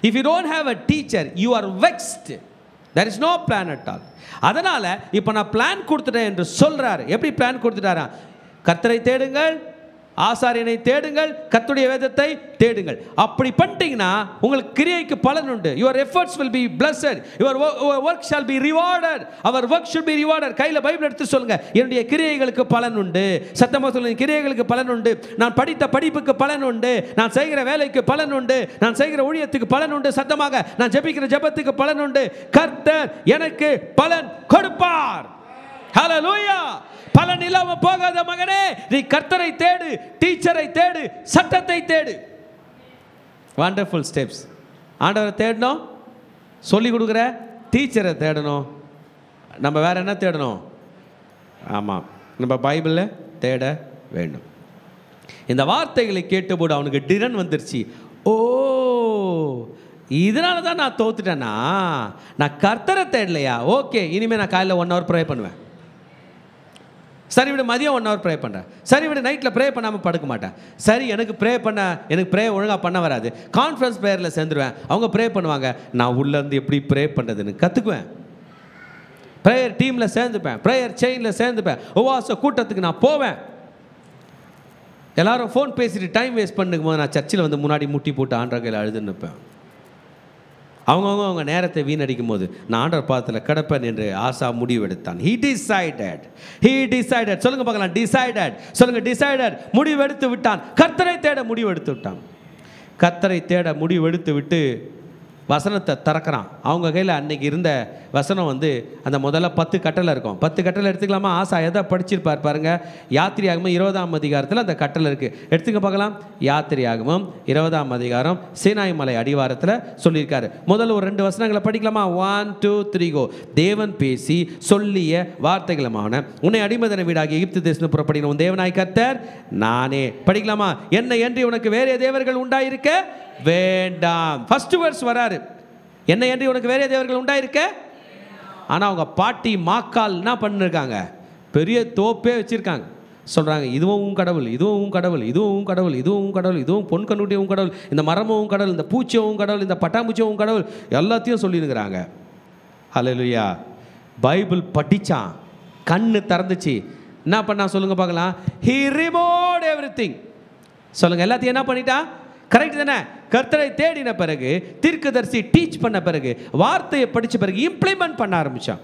If you don't have a teacher you are vexed. there is no plan at all. அதனால் இப்போ நான் பிளான் கொடுத்துட்டேன் என்று சொல்கிறார். எப்படி பிளான் கொடுத்துட்டாரா? கர்த்தரை தேடுங்கள், ஆசாரியனை தேடுங்கள், கர்த்தருடைய வேதத்தை தேடுங்கள். அப்படி பண்ணிட்டீங்கன்னா உங்களுக்கு கிரியைக்கு பலன் உண்டு. your efforts will be blessed, your work shall be rewarded, our work should be rewarded. கையில் பைபிள் எடுத்து சொல்லுங்க, என்னுடைய கிரியைகளுக்கு பலன் உண்டு. சத்தமாக சொல்லுங்க, கிரியைகளுக்கு பலன் உண்டு. நான் படித்த படிப்புக்கு பலன் உண்டு. நான் செய்கிற வேலைக்கு பலன் உண்டு. நான் செய்கிற ஊழியத்துக்கு பலன் உண்டு. சத்தமாக, நான் ஜெபிக்கிற ஜெபத்துக்கு பலன் உண்டு. கர்த்தர் எனக்கு பலன் கொடுப்பார். ஹல்லேலூயா. பலன் இல்லாம போகாத மகனே, நீ கர்த்தரை தேடு, டீச்சரை தேடு, சட்டத்தை தேடு. Wonderful steps. ஆண்டவரை தேடணும், சொல்லி கொடுக்குற டீச்சரை தேடணும். நம்ம வேற என்ன தேடணும்? ஆமாம், நம்ம பைபிளில் தேட வேண்டும். இந்த வார்த்தைகளை கேட்டபோது அவனுக்கு டிரன் வந்துருச்சு. ஓ, இதனால தான் நான் தோத்துட்டேன்னா, நான் கர்த்தரை தேடலையா? ஓகே, இனிமேல் நான் காலையில் 1 hour ப்ரே பண்ணுவேன். சரி விட மதியம் 1 hour ப்ரே பண்ணுறேன். சரி விட நைட்டில் ப்ரே பண்ணாமல் படுக்க மாட்டேன். சரி, எனக்கு ப்ரே ஒழுங்காக பண்ண வராது. கான்ஃபரன்ஸ் ப்ரேயரில் சேர்ந்துருவேன். அவங்க ப்ரே பண்ணுவாங்க, நான் உள்ளேருந்து எப்படி ப்ரே பண்ணுறதுன்னு கற்றுக்குவேன். ப்ரேயர் டீமில் சேர்ந்துப்பேன், ப்ரேயர் செயினில் சேர்ந்துப்பேன், உபவாச கூட்டத்துக்கு நான் போவேன். எல்லாரும் ஃபோன் பேசிட்டு டைம் வேஸ்ட் பண்ணுக்கும் போது நான் சர்ச்சில் வந்து முன்னாடி முட்டி போட்டு ஆண்டவர் கையில் அழுதுன்னு நிற்பேன். அவங்க நேரத்தை வீணடிக்கும் போது நான் ஆண்டவர் பாதத்தில் கிடப்பேன் என்று ஆசா முடிவெடுத்தான். He decided. சொல்லுங்க பார்க்கலாம், டிசைடட். சொல்லுங்க, டிசைடட். முடிவெடுத்து விட்டான். கர்த்தரை தேட முடிவெடுத்து விட்டான். கர்த்தரை தேட முடிவெடுத்து விட்டு வசனத்தை திறக்கிறான். அவங்க கையில் அன்னைக்கு இருந்த வசனம் வந்து அந்த முதல்ல 10 கட்டளை இருக்கும். 10 கட்டளை எடுத்துக்கலாமா? ஆசா எதை படிச்சிருப்பார் பாருங்க. யாத்திரையாகமம் 20ஆம் அதிகாரத்தில் அந்த கட்டளை இருக்குது. எடுத்துக்க பார்க்கலாம். யாத்திரையாகமம் 20ஆம் அதிகாரம் சீனாய் மலை அடிவாரத்தில் சொல்லியிருக்காரு. முதல்ல ஒரு 2 வசனங்களை படிக்கலாமா? 1 2 3 கோ. தேவன் பேசி சொல்லிய வார்த்தைகளுமான, உன்னை அடிமதன வீடாகி எகிப்து தேசம் புறப்படின உன் தேவனாய் கர்த்தர் நானே. படிக்கலாமா? என்னை என்று உனக்கு வேறே தேவர்கள் உண்டாயிருக்க வேண்டாம். ஃபர்ஸ்ட் வேர்ஸ் வராரு, என்ன என்று உனக்கு வேறே தேவர்கள் உண்டாயிருக்க. ஆனால் அவங்க பாட்டி மாக்கால் என்ன பண்ணிருக்காங்க? பெரிய தோப்பே வச்சிருக்காங்க. சொல்கிறாங்க, இதுவும் உன் கடவுள், இதுவும் உன் கடவுள், இதுவும் உன் கடவுள், இதுவும் உன் கடவுள், இதுவும் பொன் கண்ணுடைய உன் கடவுள், இந்த மரமும் உன் கடவுள், இந்த பூச்சியும் உன் கடவுள், இந்த பட்டாம்பூச்சியும் உன் கடவுள், எல்லாத்தையும் சொல்லியிருக்கிறாங்க. ஹல்லேலூயா. பைபிள் படித்தான், கண்ணு திறந்துச்சு. என்ன பண்ணா சொல்லுங்க பார்க்கலாம்? He removed everything. சொல்லுங்க, எல்லாத்தையும் என்ன பண்ணிட்டான்? கரெக்ட் தானே? கர்த்தரை தேடின பிறகு, தீர்க்கதரிசி டீச் பண்ண பிறகு, வார்த்தையை படித்த பிறகு இம்ப்ளிமெண்ட் பண்ண ஆரம்பித்தான்.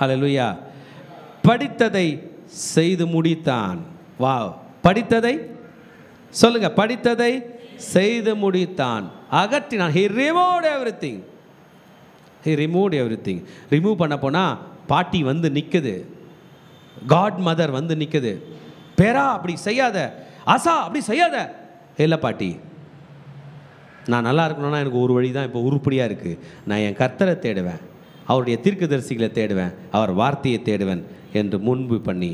ஹல்லேலூயா. படித்ததை செய்து முடித்தான். வாவ். படித்ததை சொல்லுங்க, படித்ததை செய்து முடித்தான், அகற்றினான். He removed everything. He removed everything. Remove பண்ண போனால் பாட்டி வந்து நிற்குது, காட் மதர் வந்து நிற்குது. பேரா அப்படி செய்யாத, ஆசா அப்படி செய்யாத. இல்லை பாட்டி, நான் நல்லா இருக்கணும்னா எனக்கு ஒரு வழி தான் இப்போ உருப்படியாக இருக்குது. நான் என் கர்த்தரை தேடுவேன், அவருடைய தீர்க்கதரிசிகளை தேடுவேன், அவர் வார்த்தையை தேடுவேன் என்று முன்பு பண்ணி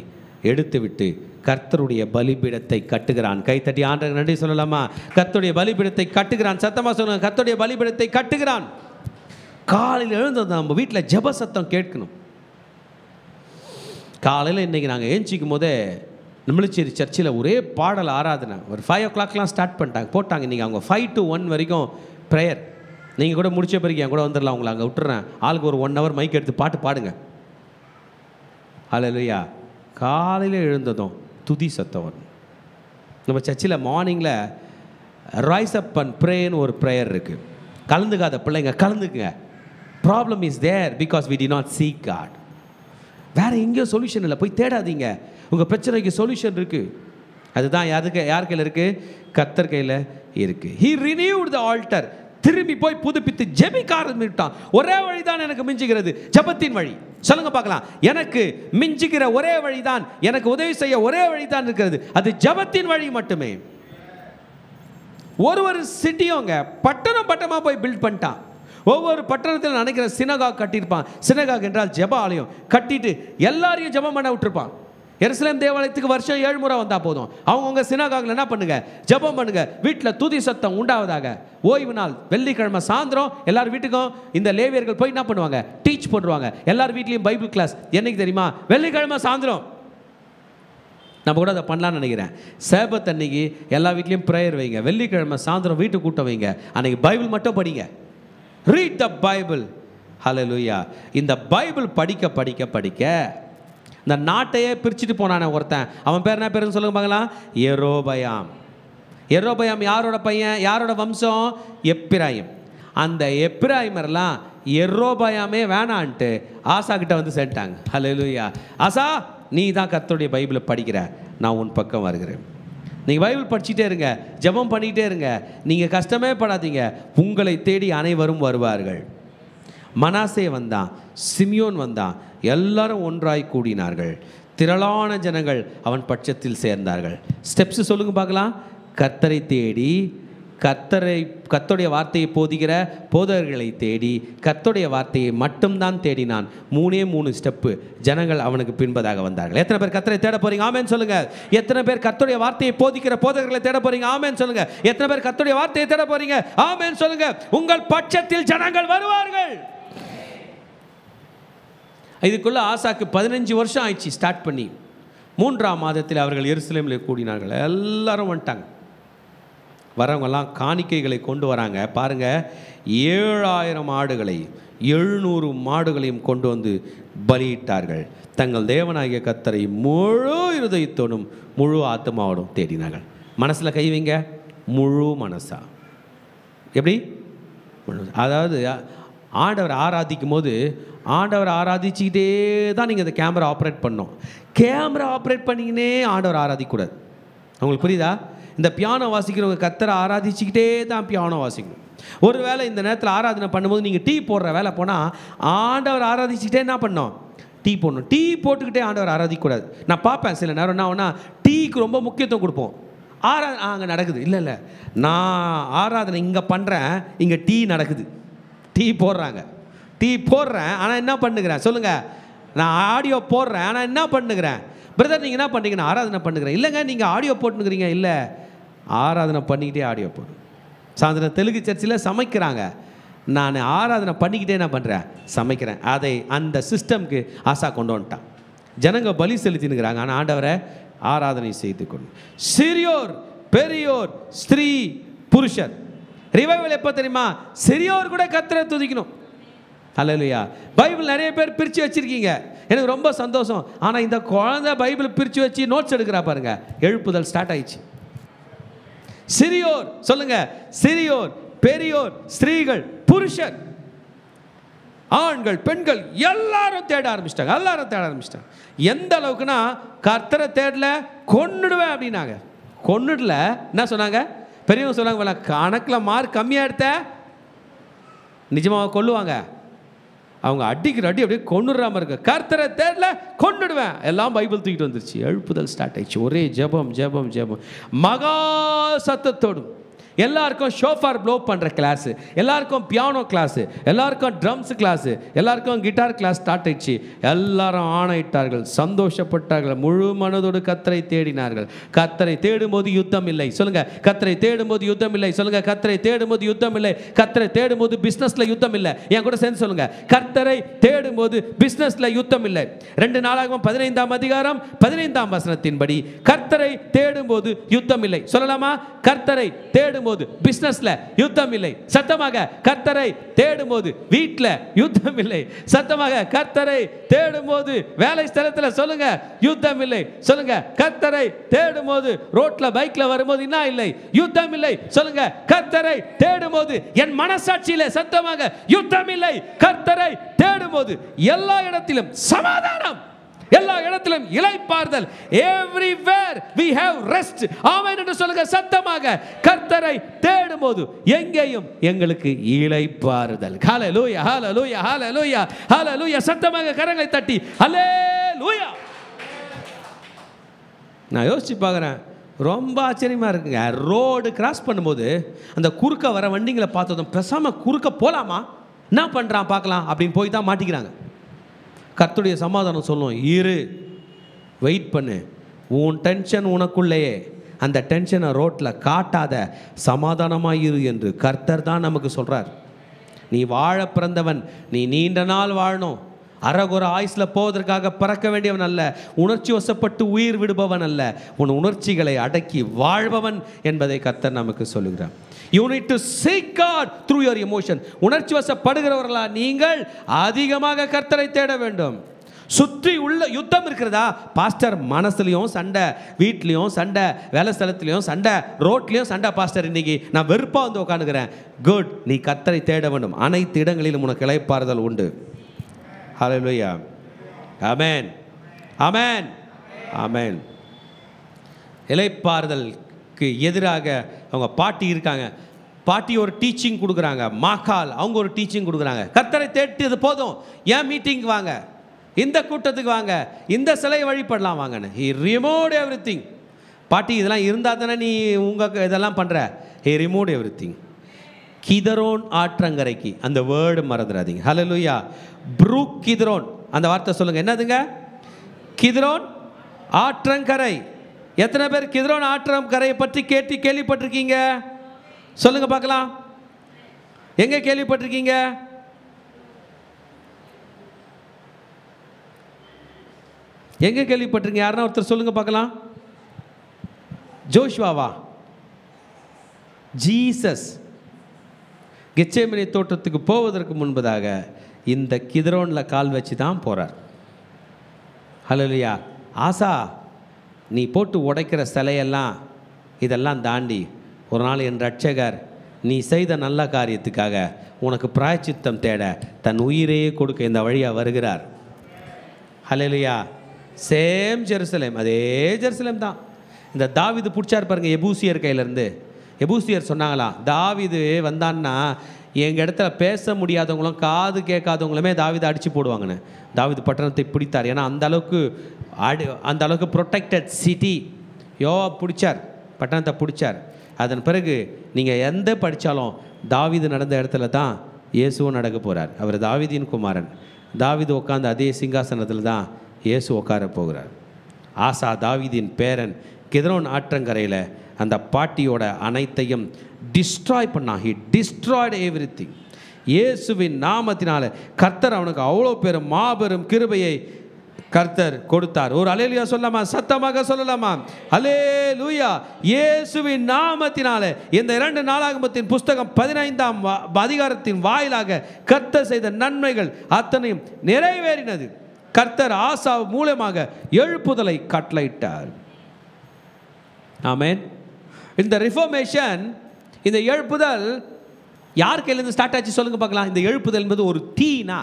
எடுத்து விட்டு கர்த்தருடைய பலிபீடத்தை கட்டுகிறான். கைத்தட்டி ஆண்டவருக்கு நன்றி சொல்லலாமா? கர்த்தருடைய பலிபீடத்தை கட்டுகிறான். சத்தமாக சொல்லுங்க, கர்த்தருடைய பலிபீடத்தை கட்டுகிறான். காலையில் எழுந்தது நம்ம வீட்டில் ஜெப சத்தம் கேட்கணும். காலையில் இன்றைக்கி நாங்கள் ஏஞ்சிக்கும் போதே நம்மளுச்சேரி சர்ச்சில் ஒரே பாடல் ஆராதனை. ஒரு 5 o'clockலாம் ஸ்டார்ட் பண்ணிட்டாங்க, போட்டாங்க. இன்றைக்கி அவங்க 5 to 1 வரைக்கும் ப்ரேயர். நீங்கள் கூட முடிச்ச பிறகு என் கூட வந்துடலாம், உங்களை அங்கே விட்டுறேன். ஆளுக்கு ஒரு 1 hour மைக் எடுத்து பாட்டு பாடுங்க. ஹல்லேலூயா. காலையில் எழுந்ததும் துதி சத்தம் வரும். நம்ம சர்ச்சில் மார்னிங்கில் ரைஸ் அப் அண்ட் ப்ரேன்னு ஒரு ப்ரேயர் இருக்குது. கலந்துக்காத பிள்ளைங்க கலந்துக்குங்க. Problem is there because we did not seek God. வேறு எங்கேயோ சொல்யூஷன் இல்லை, போய் தேடாதீங்க. உங்கள் பிரச்சனைக்கு சொல்யூஷன் இருக்குது. அதுதான் யார் கையில் இருக்குது? கர்த்தர் கையில் இருக்குது. He renewed the altar. திரும்பி போய் புதுப்பித்து ஜெபிக்க ஆரம்பிட்டான். ஒரே வழி தான் எனக்கு மிஞ்சுகிறது, ஜெபத்தின் வழி. சொல்லுங்க பார்க்கலாம், எனக்கு மிஞ்சுகிற ஒரே வழி தான், எனக்கு உதவி செய்ய ஒரே வழி தான் இருக்கிறது, அது ஜெபத்தின் வழி மட்டுமே. ஒரு சிட்டியோங்க பட்டணம் பட்டமாக போய் பில்ட் பண்ணிட்டான். ஒவ்வொரு பட்டணத்தில் நினைக்கிற சினகாக் கட்டியிருப்பான். சினகாக் என்றால் ஜெப ஆலயம் கட்டிட்டு எல்லாரையும் ஜெபம் பண்ண விட்டுருப்பான். எருசலேம் தேவாலயத்துக்கு வருஷம் 7 முறை வந்தால் போதும். அவங்கவுங்க சினகாகில் என்ன பண்ணுங்க? ஜெபம் பண்ணுங்க. வீட்டில் துதி சத்தம் உண்டாவதாக. ஓய்வு நாள் வெள்ளிக்கிழமை சாயந்தரம் எல்லார் வீட்டுக்கும் இந்த லேவியர்கள் போய் என்ன பண்ணுவாங்க? டீச் பண்ணுவாங்க. எல்லார் வீட்லேயும் பைபிள் கிளாஸ். என்னைக்கு தெரியுமா? வெள்ளிக்கிழமை சாயந்தரம். நம்ம கூட அதை பண்ணலான்னு நினைக்கிறேன். சேபத் அன்னைக்கு எல்லா வீட்லேயும் ப்ரேயர் வைங்க. வெள்ளிக்கிழமை சாயந்தரம் வீட்டு கூட்டம் வைங்க. அன்னைக்கு பைபிள் மட்டும் படிங்க. Read the Bible. ஹல்லேலூயா. இந்த பைபிள் படிக்க படிக்க படிக்க இந்த நாட்டையே பிரிச்சுட்டு போனானே ஒருத்தன். அவன் பேர் என்ன பேருன்னு சொல்லுங்க பார்க்கலாம்? யெரொபெயாம். யெரொபெயாம் யாரோட பையன்? யாரோட வம்சம்? எப்பிராயிம். அந்த எப்பிராயிமரெல்லாம் யெரொபெயாமே வேணான்ட்டு ஆசா கிட்ட வந்து சேர்ந்துட்டாங்க. ஹல்லேலூயா. ஆசா, நீ தான் கர்த்தருடைய பைபிளை படிக்கிற, நான் உன் பக்கம் வருகிறேன். நீங்கள் பைபிள் படிச்சுட்டே இருங்க, ஜெபம் பண்ணிகிட்டே இருங்க, நீங்கள் கஷ்டமே படாதீங்க, உங்களை தேடி அனைவரும் வருவார்கள். மனாசே வந்தான், சிமியோன் வந்தான், எல்லாரும் ஒன்றாய் கூடினார்கள். திரளான ஜனங்கள் அவன் பட்சத்தில் சேர்ந்தார்கள். ஸ்டெப்ஸ் சொல்லுங்க பார்க்கலாம். கர்த்தரை தேடி, கர்த்தருடைய வார்த்தையை போதிக்கிற போதகர்களை தேடி, கர்த்தருடைய வார்த்தையை மட்டும்தான் தேடினான். 3 ஸ்டெப்பு. ஜனங்கள் அவனுக்கு பின்பதாக வந்தார்கள். எத்தனை பேர் கர்த்தரை தேட போறீங்க? ஆமென் சொல்லுங்க. எத்தனை பேர் கர்த்தருடைய வார்த்தையை போதிக்கிற போதகர்களை தேட போறீங்க? ஆமென் சொல்லுங்க. எத்தனை பேர் கர்த்தருடைய வார்த்தையை தேட போறீங்க? ஆமென் சொல்லுங்க. உங்கள் பட்சத்தில் ஜனங்கள் வருவார்கள். இதுக்குள்ள ஆசாக்கு 15 வருஷம் ஆயிடுச்சு ஸ்டார்ட் பண்ணி. 3ஆம் மாதத்தில் அவர்கள் எருசலேமில் கூடினார்கள். எல்லாரும் வந்துட்டாங்க. வரவங்கெல்லாம் காணிக்கைகளை கொண்டு வராங்க. பாருங்கள், 7000 ஆடுகளை 700 மாடுகளையும் கொண்டு வந்து பலியிட்டார்கள். தங்கள் தேவனாகிய கர்த்தரை முழு இருதயத்தோடும் முழு ஆத்மாவோடும் தேடினார்கள். மனசில் கை வைங்க. முழு மனசா. எப்படி? அதாவது ஆண்டவர் ஆராதிக்கும் போது ஆண்டவர் ஆராதிச்சுக்கிட்டே தான் நீங்கள் இந்த கேமரா ஆப்ரேட் பண்ணணும். கேமரா ஆப்ரேட் பண்ணிக்கினே ஆண்டவர் ஆராதிக்கக்கூடாது. உங்களுக்கு புரியுதா? இந்த பியானோ வாசிக்கிறவங்க கர்த்தரை ஆராதிச்சுக்கிட்டே தான் பியானோ வாசிக்கணும். ஒரு வேளை இந்த நேரத்தில் ஆராதனை பண்ணும்போது நீங்கள் டீ போடுற வேலை போனால் ஆண்டவர் ஆராதிச்சுக்கிட்டே என்ன பண்ணோம்? டீ போடணும். டீ போட்டுக்கிட்டே ஆண்டவர் ஆராதிக்கக்கூடாது. நான் பார்ப்பேன் சில நேரம் என்ன ஆகுனா, டீக்கு ரொம்ப முக்கியத்துவம் கொடுப்போம். அங்கே நடக்குது. இல்லை, நான் ஆராதனை இங்கே பண்ணுறேன், இங்கே டீ நடக்குது. டீ போடுறேன் ஆனால் என்ன பண்ணுகிறேன் சொல்லுங்கள்? நான் ஆடியோ போடுறேன் ஆனால் என்ன பண்ணுகிறேன்? பிரதர் நீங்கள் என்ன பண்ணுறீங்க? ஆராதனை பண்ணுகிறேன். இல்லைங்க, நீங்கள் ஆடியோ போட்டுக்கிறீங்க. இல்லை, ஆராதனை பண்ணிக்கிட்டே ஆடியோ போடு. சாயந்தரம் தெலுங்கு சர்ச்சில் சமைக்கிறாங்க. நான் ஆராதனை பண்ணிக்கிட்டே என்ன பண்ணுறேன்? சமைக்கிறேன். அதை அந்த சிஸ்டம்க்கு ஆசா கொண்டு வந்துட்டான். ஜனங்க பலி செலுத்தினுக்கிறாங்க, ஆனால் ஆண்டவரை ஆராதனை செய்து கொண்டு. சிறியோர் பெரியோர் ஸ்திரீ புருஷர். ரிவைவல் எப்போ தெரியுமா? சிறியோர் கூட கர்த்தரை துதிக்கணும். அல்லேலூயா. பைபிள் நிறைய பேர் பிரித்து வச்சிருக்கீங்க, எனக்கு ரொம்ப சந்தோஷம். ஆனால் இந்த குழந்தை பைபிள் பிரித்து வச்சு நோட்ஸ் எடுக்கிறா பாருங்க, எழுப்புதல் ஸ்டார்ட் ஆயிடுச்சு. சிறியோர் சொல்லுங்க, சிறியோர் பெரியோர் ஸ்திரீகள் புருஷர், ஆண்கள் பெண்கள் எல்லாரும் தேட ஆரம்பிச்சிட்டாங்க. எல்லாரும் தேட ஆரம்பிச்சிட்டாங்க. எந்த அளவுக்குன்னா கர்த்தரை தேடல கொன்னுடுவேன் அப்படின்னாங்க. கொன்னுடல என்ன சொன்னாங்க? பெரியவங்க சொன்னாங்க, கணக்கில் மார்க் கம்மியாக எடுத்த நிஜமாக கொல்லுவாங்க. அவங்க அடிக்கிற அடி அப்படியே கொன்னுடுறாம இருக்கு. கர்த்தரை தேடல கொன்னுடுவேன். எல்லாம் பைபிள் தூக்கிட்டு வந்துருச்சு. எழுப்புதல் ஸ்டார்ட் ஆயிடுச்சு. ஒரே ஜெபம் ஜெபம் ஜெபம். மகா சத்தத்தோடும் எல்லாருக்கும் ஷோஃபார் ப்ளோ பண்ணுற கிளாஸு, எல்லாருக்கும் பியானோ கிளாஸு, எல்லாருக்கும் ட்ரம்ஸ் கிளாஸு, எல்லாருக்கும் கிட்டார் கிளாஸ் ஸ்டார்ட் ஆயிடுச்சு. எல்லாரும் ஆணையிட்டார்கள், சந்தோஷப்பட்டார்கள், முழு மனதோடு கர்த்தரை தேடினார்கள். கர்த்தரை தேடும்போது யுத்தம் இல்லை. சொல்லுங்க, கர்த்தரை தேடும்போது யுத்தம் இல்லை. சொல்லுங்க, கர்த்தரை தேடும்போது யுத்தம் இல்லை. கர்த்தரை தேடும்போது பிஸ்னஸில் யுத்தம் இல்லை. என் கூட சேர்ந்து சொல்லுங்க, கர்த்தரை தேடும்போது பிஸ்னஸில் யுத்தம் இல்லை. 2 நாளாகமம் 15ஆம் அதிகாரம் 15ஆம் வசனத்தின்படி கர்த்தரை தேடும்போது யுத்தம் இல்லை. சொல்லலாமா? கர்த்தரை தேடும் பிசினஸ்ல யுத்தம் இல்லை. சத்தமாக கர்த்தரை தேடும்போது வீட்டில் யுத்தம் இல்லை. சத்தமாக கர்த்தரை தேடும்போது வேலை ஸ்தலத்தில் சொல்லுங்க, யுத்தம் இல்லை. சொல்லுங்க, கர்த்தரை தேடும்போது ரோட்ல பைக்ல வரும்போது என்ன இல்லை? யுத்தம் இல்லை. சொல்லுங்க, கர்த்தரை தேடும்போது என் மனசாட்சியில சத்தமாக யுத்தம் இல்லை. கர்த்தரை தேடும்போது எல்லா இடத்திலும் சமாதானம், எல்லா இடத்திலும் இளைப்பாறுதல். Everywhere we have rest. ஆமென் என்று சொல்லுங்க சத்தமாக. கர்த்தரை தேடும்போது எங்கேயும் எங்களுக்கு இளைப்பாறுதல். ஹல்லேலூயா ஹல்லேலூயா ஹல்லேலூயா ஹல்லேலூயா. சத்தமாக கரங்களை தட்டி ஹல்லேலூயா. நான் யோசிச்சு பார்க்குறேன், ரொம்ப ஆச்சரியமாக இருக்குங்க. ரோடு கிராஸ் பண்ணும்போது அந்த குறுக்க வர வண்டிங்களை பார்த்ததும் பேசாமல் குறுக்க போகலாமா, என்ன பண்ணுறான் பார்க்கலாம் அப்படின்னு போய் தான் மாட்டிக்கிறாங்க. கர்த்தருடைய சமாதானம் சொல்லும், இரு, வெயிட் பண்ணு, உன் டென்ஷன் உனக்குள்ளேயே, அந்த டென்ஷனை ரோட்டில் காட்டாத, சமாதானமாக இரு என்று கர்த்தர் தான் நமக்கு சொல்கிறார். நீ வாழ பிறந்தவன், நீ நீண்ட நாள் வாழணும். அறகுற ஆயுசில் போவதற்காக பறக்க வேண்டியவன் அல்ல. உணர்ச்சி வசப்பட்டு உயிர் விடுபவன் அல்ல. உன் உணர்ச்சிகளை அடக்கி வாழ்பவன் என்பதை கர்த்தர் நமக்கு சொல்லுகிறார். You need to seek God through your emotion. உணர்ச்சி வசப்படுகிறவர்களா நீங்கள் அதிகமாக கர்த்தரை தேட வேண்டும். சுற்றி உள்ள யுத்தம் இருக்கிறதா? பாஸ்டர் மனசுலையும் சண்டை, வீட்லேயும் சண்டை, வேலை ஸ்தலத்துலையும் சண்டை, ரோட்லேயும் சண்டை. பாஸ்டர் இன்னைக்கு நான் வெறுப்பாக வந்து உட்காந்துக்கிறேன். குட், நீ கர்த்தரை தேட வேண்டும். அனைத்து இடங்களிலும் உனக்கு இளைப்பாறுதல் உண்டு. ஹல்லேலூயா. ஆமென் ஆமென் ஆமென். இளைப்பாறுதலுக்கு எதிராக அவங்க பாட்டி இருக்காங்க. பாட்டி ஒரு டீச்சிங் கொடுக்குறாங்க. மாக்கால் அவங்க ஒரு டீச்சிங் கொடுக்குறாங்க. கர்த்தரை தேடியது போதும், ஏன் மீட்டிங்க்கு வாங்க, இந்த கூட்டத்துக்கு வாங்க, இந்த சிலை வழிபடலாம் வாங்கன்னு. He removed everything. பாட்டி இதெல்லாம் இருந்தால் தானே நீ உங்கள் இதெல்லாம் பண்ணுற. He removed everything. கிதரோன் ஆற்றங்கரைக்கு, அந்த வேர்டு மறந்துடாதீங்க. ஹல்லேலூயா. ப்ரூக் கிதரோன், அந்த வார்த்தை சொல்லுங்க, என்னதுங்க? கிதரோன் ஆற்றங்கரை. எத்தனை பேர் கிதரோன் ஆற்றங்கரையை பற்றி கேள்விப்பட்டிருக்கீங்க? சொல்லுங்க பார்க்கலாம். எங்க கேள்விப்பட்டிருக்கீங்க? எங்க கேள்விப்பட்டிருக்கீங்க? யாருன்னா ஒருத்தர் சொல்லுங்க பார்க்கலாம். ஜோஷுவாவா? ஜீசஸ் கெத்சேமனே தோட்டத்துக்கு போவதற்கு முன்பதாக இந்த கிதரோனில் கால் வச்சு தான் போகிறார். ஹல்லேலூயா. ஆசா, நீ போட்டு உடைக்கிற சிலையெல்லாம் இதெல்லாம் தாண்டி ஒரு நாள் என் ரட்சகர் நீ செய்த நல்ல காரியத்துக்காக உனக்கு பிராயச்சித்தம் தேட தன் உயிரையே கொடுக்க இந்த வழியாக வருகிறார். ஹல்லேலூயா. சேம் ஜெருசலேம், அதே ஜெருசலேம் தான். இந்த தாவீது பிடிச்சார் பாருங்க எபூசியர் கையிலேருந்து. எபூசியர் சொன்னாங்களாம், தாவீது வந்தான்னா எங்கள் இடத்துல பேச முடியாதவங்களும் காது கேட்காதவங்களுமே தாவீதை அடித்து போடுவாங்கன்னு. தாவீது பட்டணத்தை பிடித்தார். ஏன்னா அந்த அளவுக்கு ப்ரொடெக்டட் சிட்டி. யோவாப் பிடிச்சார், பட்டணத்தை பிடிச்சார். அதன் பிறகு நீங்கள் எந்த படித்தாலும் தாவீது நடந்த இடத்துல தான் இயேசுவும் நடக்க போகிறார். அவர் தாவீதின் குமாரன். தாவீது உட்காந்து அதே சிங்காசனத்தில் தான் இயேசு உட்கார போகிறார். ஆசா தாவீதின் பேரன். கிதரோன் ஆற்றங்கரையில் அந்த பாட்டியோட அனைத்தையும் டிஸ்ட்ராய் பண்ணான். He destroyed everything. இயேசுவின் நாமத்தினால கர்த்தர் அவனுக்கு அவ்வளோ பெரும் மாபெரும் கிருபையை கர்த்தர் கொடுத்தார். ஒரு அல்லேலூயா சொல்லலாமா? சத்தமாக சொல்லலாமா? அல்லேலூயா. இயேசுவின் நாமத்தினாலே இந்த 2 நாளாகமத்தின் புஸ்தகம் 15ஆம் அதிகாரத்தின் வாயிலாக கர்த்தர் செய்த நன்மைகள் அத்தனையும் நிறைவேறினது. கர்த்தர் ஆசா மூலமாக எழுப்புதலை கட்டளையிட்டார். ஆமென். இந்த ரிஃபார்மேஷன், இந்த எழுப்புதல் யார் கையிலேருந்து ஸ்டார்ட் ஆச்சு சொல்லுங்க பார்க்கலாம். இந்த எழுப்புதல் என்பது ஒரு தீனா,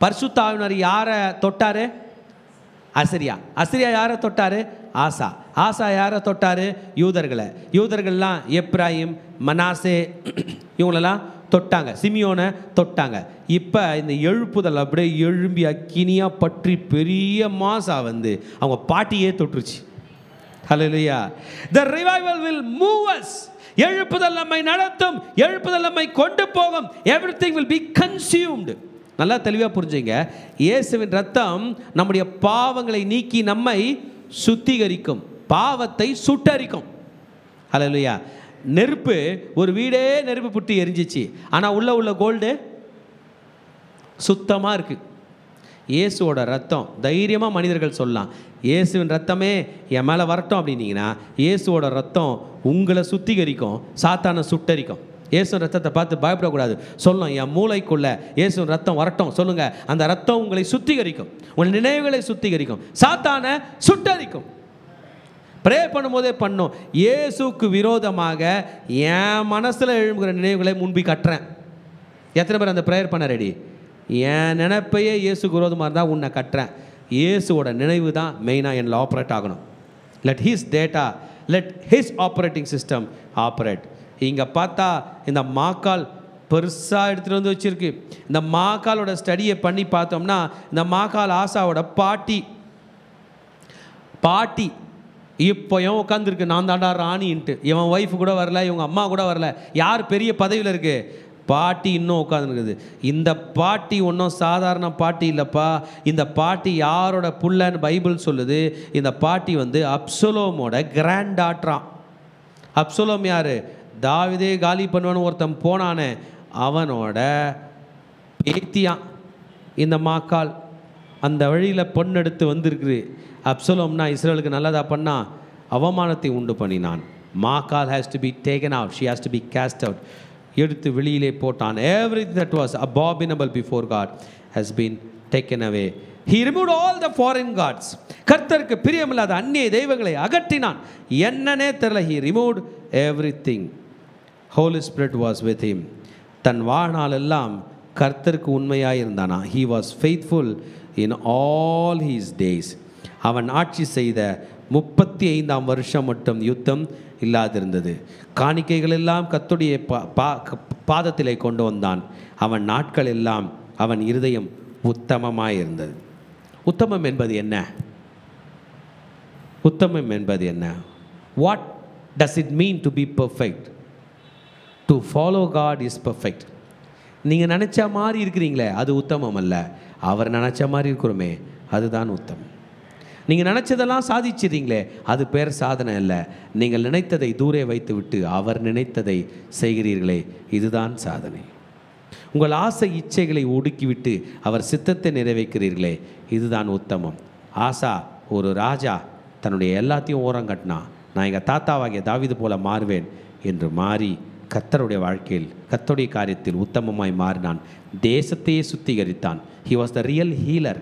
பரிசுத்த ஆவியானவர் யாரை தொட்டாரு? அசரியா. அசரியா யாரை தொட்டாரு? ஆசா. ஆசா யாரை தொட்டாரு? யூதர்களை. யூதர்கள்லாம் எப்ராயிம், மனாசே இவங்களெல்லாம் தொட்டாங்க. சிமியோனை தொட்டாங்க. இப்போ இந்த எழுப்புதல் அப்படியே எழும்பி அக்கினியாக பற்றி பெரிய மாசா வந்து அவங்க பாட்டியே தொட்டுருச்சு. ஹல்லேலூயா. The revival will move us. எழுப்புதல் நம்மை நடத்தும். எழுப்புதல் நம்மை கொண்டு போகும். Everything will be consumed. நல்லா தெளிவாக புரிஞ்சுங்க. இயேசுவின் ரத்தம் நம்முடைய பாவங்களை நீக்கி நம்மை சுத்திகரிக்கும், பாவத்தை சுட்டரிக்கும். ஹல்லேலூயா. நெருப்பு, ஒரு வீடே நெருப்பு புட்டி எரிஞ்சிச்சு, ஆனால் உள்ள கோல்டு சுத்தமாக இருக்குது. இயேசுவோட ரத்தம் தைரியமாக மனிதர்கள் சொல்லலாம், இயேசுவின் ரத்தமே என் மேலே வரட்டும் அப்படின்னீங்கன்னா இயேசுவோட ரத்தம் உங்களை சுத்திகரிக்கும், சாத்தானை சுட்டரிக்கும். இயேசுவின் ரத்தத்தை பார்த்து பயப்படக்கூடாது. சொல்லணும், என் மூளைக்குள்ள இயேசுவின் ரத்தம் வரட்டும் சொல்லுங்க. அந்த ரத்தம் உங்களை சுத்திகரிக்கும், உங்கள் நினைவுகளை சுத்திகரிக்கும், சாத்தானை சுட்டரிக்கும். ப்ரே பண்ணும்போதே பண்ணும், இயேசுக்கு விரோதமாக என் மனசில் எழும்புகிற நினைவுகளை முன்பி கட்டுறேன். எத்தனை பேர் அந்த ப்ரேயர் பண்ண ரெடி? என் நினைப்பையே இயேசுக்கு விரோதமாக இருந்தால் உன்னை கட்டுறேன். இயேசுவோட நினைவு தான் மெயினாக என்னில் ஆப்ரேட் ஆகணும். Let his data, let his operating system operate. இங்கே பார்த்தா இந்த மாக்கால் பெருசாக எடுத்துகிட்டு வந்து வச்சுருக்கு. இந்த மாக்காலோட ஸ்டடியை பண்ணி பார்த்தோம்னா, இந்த மாக்கால் ஆசாவோட பாட்டி இப்போயும் உட்காந்துருக்கு, நான் தாண்டா ராணின்ட்டு. இவன் ஒய்ஃபு கூட வரல, இவங்க அம்மா கூட வரல. யார் பெரிய பதவியில் இருக்குது? பாட்டி இன்னும் உட்காந்துருக்குது. இந்த பாட்டி ஒன்றும் சாதாரண பாட்டி இல்லைப்பா. இந்த பாட்டி யாரோட புள்ளன்னு பைபிள் சொல்லுது? இந்த பாட்டி வந்து அப்சலோமோட கிராண்ட் டாட்டராம். அப்சலோம் யார்? தாவீதே காலி பண்ணுவான்னு ஒருத்தன் போனானே, அவனோட பேத்தியான் இந்த மாக்கால். அந்த வழியில் பொண்ணெடுத்து வந்திருக்குது. அப்சலோம்னா இஸ்ரேலுக்கு நல்லதா பண்ணா? அவமானத்தை உண்டு பண்ணினான். Maacah has to be taken out, she has to be cast out. எடுத்து வெளியிலே போட்டான். Everything that was abominable before God has been taken away. He removed all the foreign gods. கர்த்தருக்கு பிரியமில்லாத அந்நிய தெய்வங்களை அகற்றினான். என்னன்னே தெரியல. He removed everything. Holy Spirit was with him. தன் வாழ்நாள் எல்லாம் கர்த்தருக்கு உண்மையாக இருந்தானா. He was faithful in all his days. அவன் ஆட்சி செய்த 35ஆம் வருஷம் மட்டும் யுத்தம் இல்லாதிருந்தது. காணிக்கைகள் எல்லாம் கர்த்தருடைய பாதத்திலே கொண்டு வந்தான். அவன் நாட்கள் எல்லாம் அவன் இருதயம் உத்தமமாயிருந்தது. உத்தமம் என்பது என்ன? உத்தமம் என்பது என்ன? What does it mean to be perfect? To follow God is perfect. நீங்கள் நினச்ச மாதிரி இருக்கிறீங்களே அது உத்தமம் அல்ல. அவர் நினச்ச மாதிரி இருக்கிறோமே அதுதான் உத்தமம். நீங்கள் நினச்சதெல்லாம் சாதிச்சிடுறீங்களே அது பேர் சாதனை அல்ல. நீங்கள் நினைத்ததை தூரே வைத்து விட்டு அவர் நினைத்ததை செய்கிறீர்களே இதுதான் சாதனை. உங்கள் ஆசை இச்சைகளை ஒடுக்கிவிட்டு அவர் சித்தத்தை நிறைவேற்கிறீர்களே இதுதான் உத்தமம். ஆசா ஒரு ராஜா தன்னுடைய எல்லாத்தையும் ஓரம் கட்டினா, நான் எங்கள் தாத்தாவாகிய தாவீது போல மாறுவேன் என்று மாறி கர்த்தருடைய வாழ்க்கையில் கர்த்தருடைய காரியத்தில் உத்தமமாய் மாறினான். தேசத்தையே சுத்திகரித்தான். He was the real healer.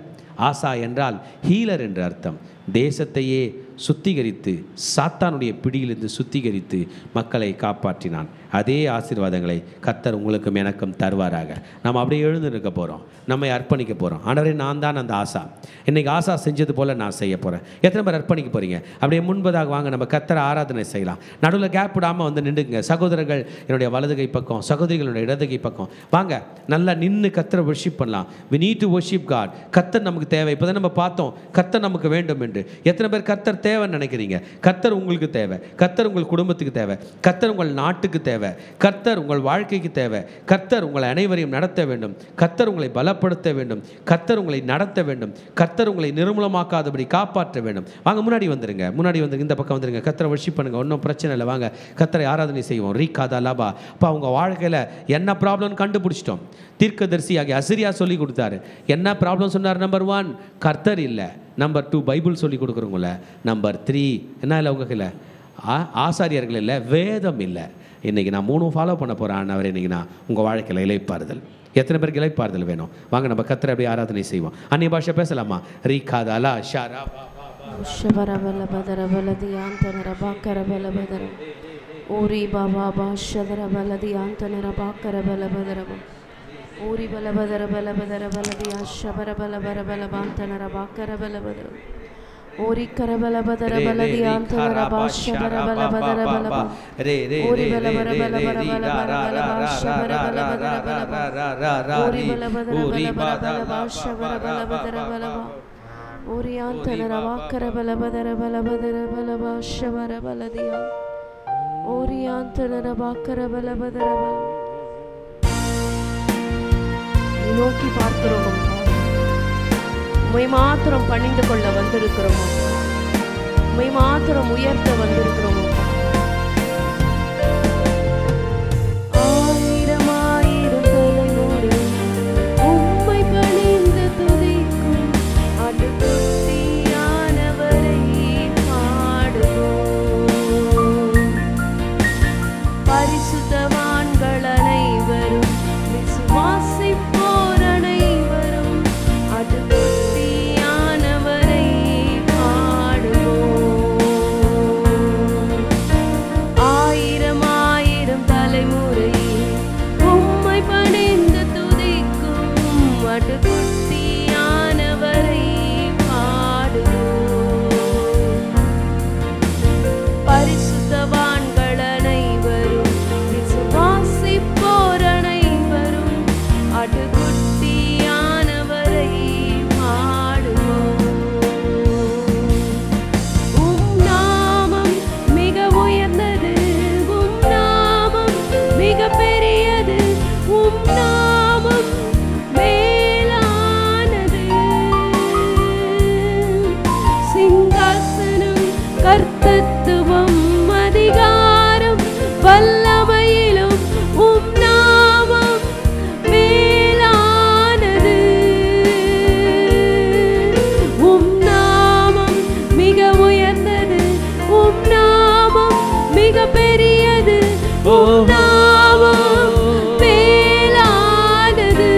Asa என்றால் ஹீலர் என்று அர்த்தம். தேசத்தையே சுத்திகரித்து சாத்தானுடைய பிடியிலிருந்து சுத்திகரித்து மக்களை காப்பாற்றினான். அதே ஆசீர்வாதங்களை கர்த்தர் உங்களுக்கும் எனக்கும் தருவாராக. நம்ம அப்படியே எழுந்திருக்க போகிறோம், நம்மை அர்ப்பணிக்க போகிறோம். ஆண்டவரே நான் தான் அந்த ஆசா, இன்றைக்கி ஆசா செஞ்சது போல் நான் செய்ய போகிறேன். எத்தனை பேர் அர்ப்பணிக்க போகிறீங்க? அப்படியே முன்பதாக வாங்க, நம்ம கர்த்தரை ஆராதனை செய்யலாம். நடுவில் கேப் விடாமல் வந்து நின்றுங்க. சகோதரர்கள் என்னுடைய வலதுகை பக்கம், சகோதரிகளுடைய இடதுகை பக்கம் வாங்க. நல்லா நின்று கர்த்தரை வர்ஷிப் பண்ணலாம். we need to worship God. கர்த்தர் நமக்கு தேவை. இப்போ தான் நம்ம பார்த்தோம் கர்த்தர் நமக்கு வேண்டும் என்று. எத்தனை பேர் கர்த்தர் தேவைன்னு நினைக்கிறீங்க? கர்த்தர் உங்களுக்கு தேவை, கர்த்தர் உங்கள் குடும்பத்துக்கு தேவை, கர்த்தர் உங்கள் நாட்டுக்கு தேவை, தேவை, கர்த்தர் உங்கள் வாழ்க்கைக்கு தேவை. கர்த்தர் உங்களை அனைவரையும் நடத்த வேண்டும். கர்த்தர் உங்களை பலப்படுத்த வேண்டும். கர்த்தர் உங்களை நடத்த வேண்டும். கர்த்தர் உங்களை நிர்மூலமாக்காதபடி காப்பாற்ற வேண்டும். வாங்க முன்னாடி வந்துருங்க, முன்னாடி வந்துருங்க, இந்த பக்கம் வந்துருங்க. கர்த்தரை வர்ஷிப் பண்ணுங்க, ஒன்றும் பிரச்சனை இல்லை. வாங்க கர்த்தரை ஆராதனை செய்வோம். ரீகாதா லாபா. அப்போ அவங்க வாழ்க்கையில் என்ன ப்ராப்ளம்னு கண்டுபிடிச்சிட்டோம். தீர்க்கதரிசி ஆகிய அசிரியா சொல்லி கொடுத்தாரு. என்ன ப்ராப்ளம் சொன்னார்? நம்பர் 1 கர்த்தர் இல்லை. நம்பர் 2 பைபிள் சொல்லி கொடுக்குறவங்கள. நம்பர் 3 என்ன இல்லை உங்கள் கையில் ஆசாரியர்கள் இல்லை, வேதம் இல்லை. இன்றைக்கி நான் 3 ஃபாலோ பண்ண போகிறேன். அவர் இன்றைக்கி நான் உங்கள் வாழ்க்கையில் இளைப்பாறுதல். எத்தனை பேருக்கு இளைப்பாறுதல் வேணும்? வாங்க நம்ம கர்த்தரை அப்படியே ஆராதனை செய்வோம். அந்நிய பாஷை பேசலாமா? ரீகாதா ஷாரா ஓரி பாபா பாஷதர பலதி ஆந்தனர பாக்கர பலபதரப ஓரி பலபதர பலபதர பலதி ஆஷபர பலபர பலபாந்தனர பாக்கர பலபதர ஓரி கரபலபதர பலதி ஆந்தனர பாஷபர பலபதர பலப ஓரி பலபர பலபர பலபர பலபாஷபர பலபதர பலப ஓரி பலபதர பலபர பலபாஷபர பலபதர பலப ஓரி ஆந்தனர பாக்கர பலபதர பலபதர பலபாஷபர பலதியா நோக்கி பார்க்கிறோம். உம்மை மாத்திரம் பணிந்து கொள்ள வந்திருக்கிறோம். உம்மை மாத்திரம் உயர்த்த வந்திருக்கிறோம். ஆயிரம் ஆயிரம் தலைமுறை உம்மை பணிந்து துதிக்கும் ஆட்டுக்குட்டியானவரை பாடுவோம். பரிசுத்தவான்கள் அனைவரும் விசுவாசிப்போர் அனைவரும் ஆட்டுக்குட்டியானவரை பாடுவோம். ஆயிரம் ஆயிரம் தலைமுறை உம்மை பணிந்து துதிக்கும் ஆட்டுக்குட்டியானவரை பாடுவோம். பரிசுத்தவான்கள் அனைவரும் விசுவாசிப்போர் அனைவரும் ஆட்டுக்குட்டியானவரை பாடுவோம். உம் நாமம் மிக உயர்ந்தது, உம் நாமம் மிக பெரியது, உம் நாமம் மேலானது. சிங்காசனம் கர்த்தத்துவம் அதிகாரம் வல்லமையிலும் உம் நாமம் மேலானது. உம் நாமம் மிக உயர்ந்தது, உம் நாமம் மிக பெரியது, உம் நாமம் மேலானது.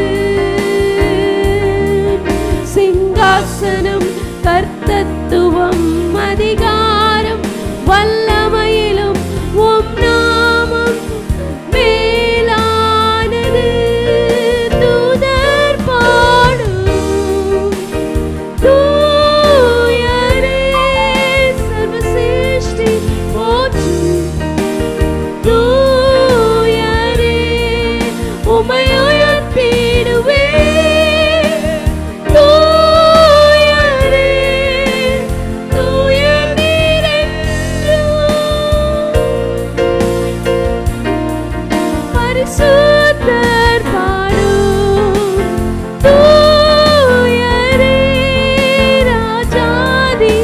சிங்காசனம் கர்த்தத்துவம் அதிகாரம் வல்லமையிலும் உம் நாமம் மேலானது. தூதர் பாடும் தூயரே சர்வசிருஷ்டி போற்றும் தூயரே உம்மை உயர்த்திடுவே. தூயரே தூயர் பரிசுத்தர் பாடும் தூயரே ராஜாதி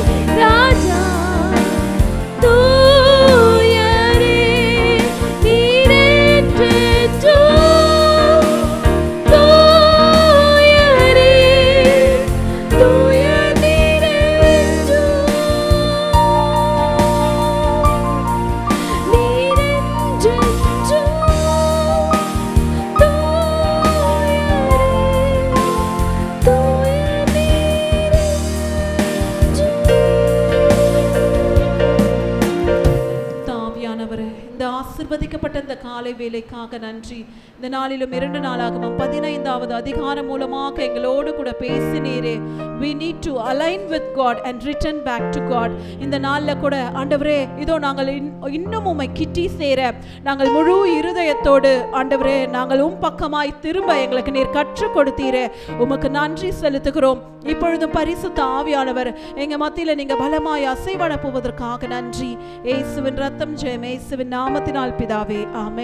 ராஜா தூயரே நீரென்றென்றும் தூயரே தூயர் நீரென்றும் தாவியானவரே, இந்த ஆசீர்வதிக்கப்பட்ட இந்த காலை வேலைக்காக நன்றி. இந்த நாளிலும் 2 நாளாகவும் 15வது அதிகாரம் மூலமாக எங்களோடு கூட பேசினீரே. We need to align with God and return back to God. இந்த நாளில் கூட ஆண்டவரே, இதோ நாங்கள் இன்னும் உம்மை கிட்டி சேர நாங்கள் முழு இருதயத்தோடு ஆண்டவரே நாங்கள் பக்கமாய் திரும்ப எங்களுக்கு நீர் கற்றுக் கொடுத்தீரே. உமக்கு நன்றி செலுத்துகிறோம். இப்பொழுதும் பரிசுத்த ஆவியானவர் எங்க மத்தியில் நீங்க பலமாய் அசைவாட போவதற்காக நன்றி. இயேசுவின் ரத்தம் ஜெயம், இயேசுவின் நாமத்தினால் பிதாவே, ஆமென்.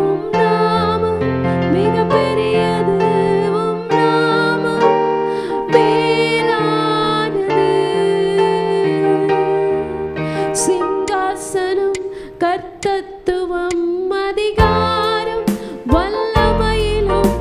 உம் நாமம் மிக பெரியது, உம் நாமம் மேலானது. சிங்காசனம் கர்த்தத்துவம் அதிகாரம் வல்லமையிலும்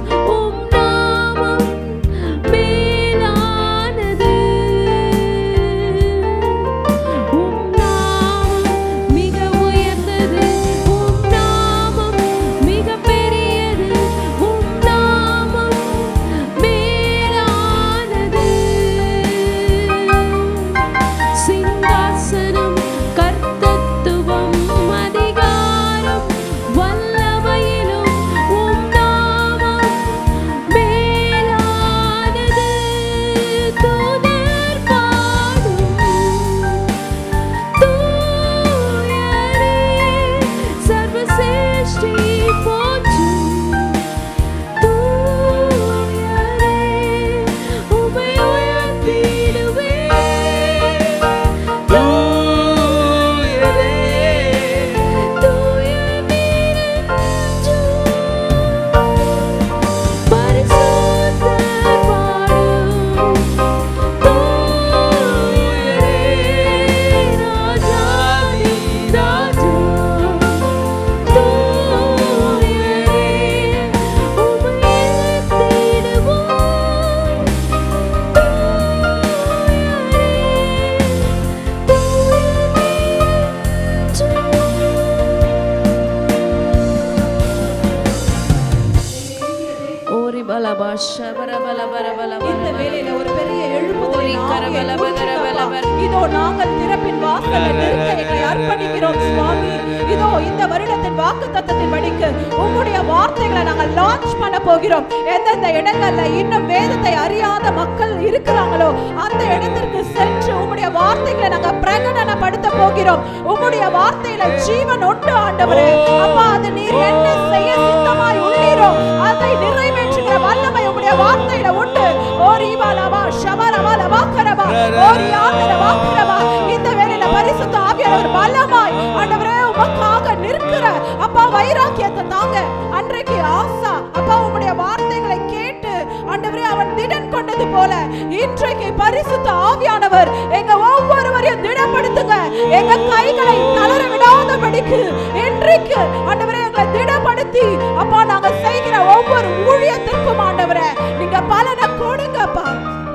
இந்த வேளையில ஒரு பெரிய எழுப்புதலை ஆவியை ஊற்றுங்கப்பா. இதோ நாங்கள் திறப்பின் வாசலில் நிற்க எங்களை அர்ப்பணிக்கிறோம் சுவாமி. இதோ இந்த வருடத்தின் வாக்குத்தத்தத்தின் படிக்கு உம்முடைய வார்த்தைகளை நாங்கள் லான்ச் பண்ண போகிறோம். எந்தெந்த இடங்கள்ல இன்னும் வேதத்தை அறியாத மக்கள் இருக்கிறாங்களோ அந்த இடத்திற்கு சென்று உம்முடைய வார்த்தைகளை நாங்கள் பிரகடனப்படுத்த போகிறோம். உம்முடைய வார்த்தையில ஜீவன் உண்டு ஆண்டவரே. அப்பா, அது நீர் என்ன செய்ய சித்தமாய் உள்ளீரோ அதை நிறைவேற்றுகிற வல்லமை உம்முடைய வார்த்தையில உண்டு. ஓரிபாலவா ஷபரவலவா கரவா ஓரியாதரவா கரவா. இந்த வேளையில பரிசுத்த ஆவியானவர் பலமாய் ஆண்டவரே உமக்காக நிற்கிற அப்பா வைராக்கியத்தை தாங்க. அன்றைக்கு ஆசா அப்பா உம்முடைய வார்த்தைகளை கேட்டு ஆண்டவரே அவன் திடன் கொண்டது போல இன்றைக்கு பரிசுத்த ஆவியானவர் எங்க ஒவ்வொருவரையும் திடப்படுத்துங்க. எங்க கைகளை தளர விடாதபடிக்கு இன்றைக்கு ஆண்டவரே எங்களை திடப்படுத்தி அப்பா நாங்க செய்கிற ஒவ்வொரு ஊழியத்திற்கும் ஆண்டவரே நீங்க பலனை கொடுங்கப்பா.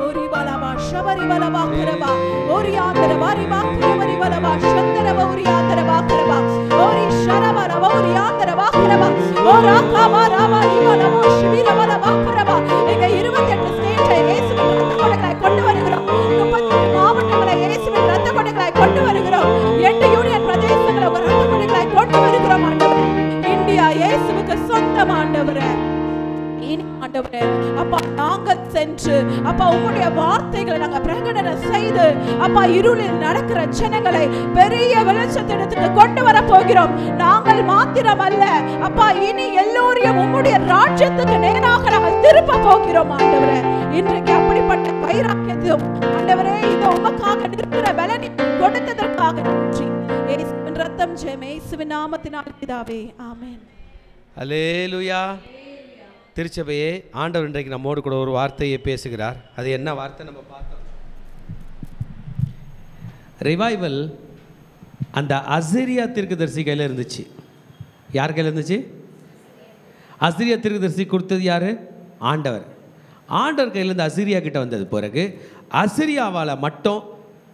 ஓரிவலவா ஷபரிவலவா கரவா ஓரியாந்தரவா ரிவா கரவரிவலவா சந்தரவா ஓரியாந்தரவா கரவா ஓரி ஷரவரவா ஓரியாந்தரவா கரவா ஓராகாவா ராவா ரிவலவா ஷிவிரவலவா கரவா. எங்க 28 ஸ்டேட்டை இயேசுவின் இரத்த கொடைகளாய் கொண்டு வருகிறோம். 38 மாவட்டங்களை இயேசுவின் இரத்த கொடைகளாய் கொண்டு வருகிறோம். 8 யூனியன் பிரதேசங்களை உங்க இரத்த கொடைகளாய் கொண்டு வருகிறோம் ஆண்டவரே. இந்தியா இயேசுவுக்கு சொந்தம் ஆண்டவரே. ஆண்டவரே அப்பா நாங்கள் சென்று அப்பா உம்முடைய வார்த்தைகளை நாங்கள் பிரகடனம் செய்து அப்பா இருளில் நடக்கிற ஜனங்களை பெரிய வெளிச்சத்திடத்துக்கு கொண்டு வர போகிறோம். நாங்கள் மாத்திரம் அல்ல அப்பா, இனி எல்லோரையும் உம்முடைய ராஜ்யத்துக்கு நேராக நாங்கள் திருப்ப போகிறோம் ஆண்டவரே. இன்றைக்கு அப்படிப்பட்ட வைராக்கியத்தையும் ஆண்டவரே இதோ உமக்காக நிற்கிற பலனை கொடுத்ததற்காக நன்றி. இயேசுவின் ரத்தம் ஜெயம் இயேசுவின் நாமத்தினால் பிதாவே ஆமென். அல்லேலூயா. திருச்சபையே, ஆண்டவர் இன்றைக்கு நம்மோடு கூட ஒரு வார்த்தையை பேசுகிறார். அது என்ன வார்த்தை நம்ம பார்த்தோம். ரிவைவல் அந்த அசிரியா தீர்க்கதரிசி கையில் இருந்துச்சு. யார் கையில் இருந்துச்சு? அசிரியா தீர்க்கதரிசி கொடுத்தது யார்? ஆண்டவர். ஆண்டவர் கையிலேருந்து அசிரியா கிட்ட வந்தது பிறகு அசிரியாவால் மட்டும்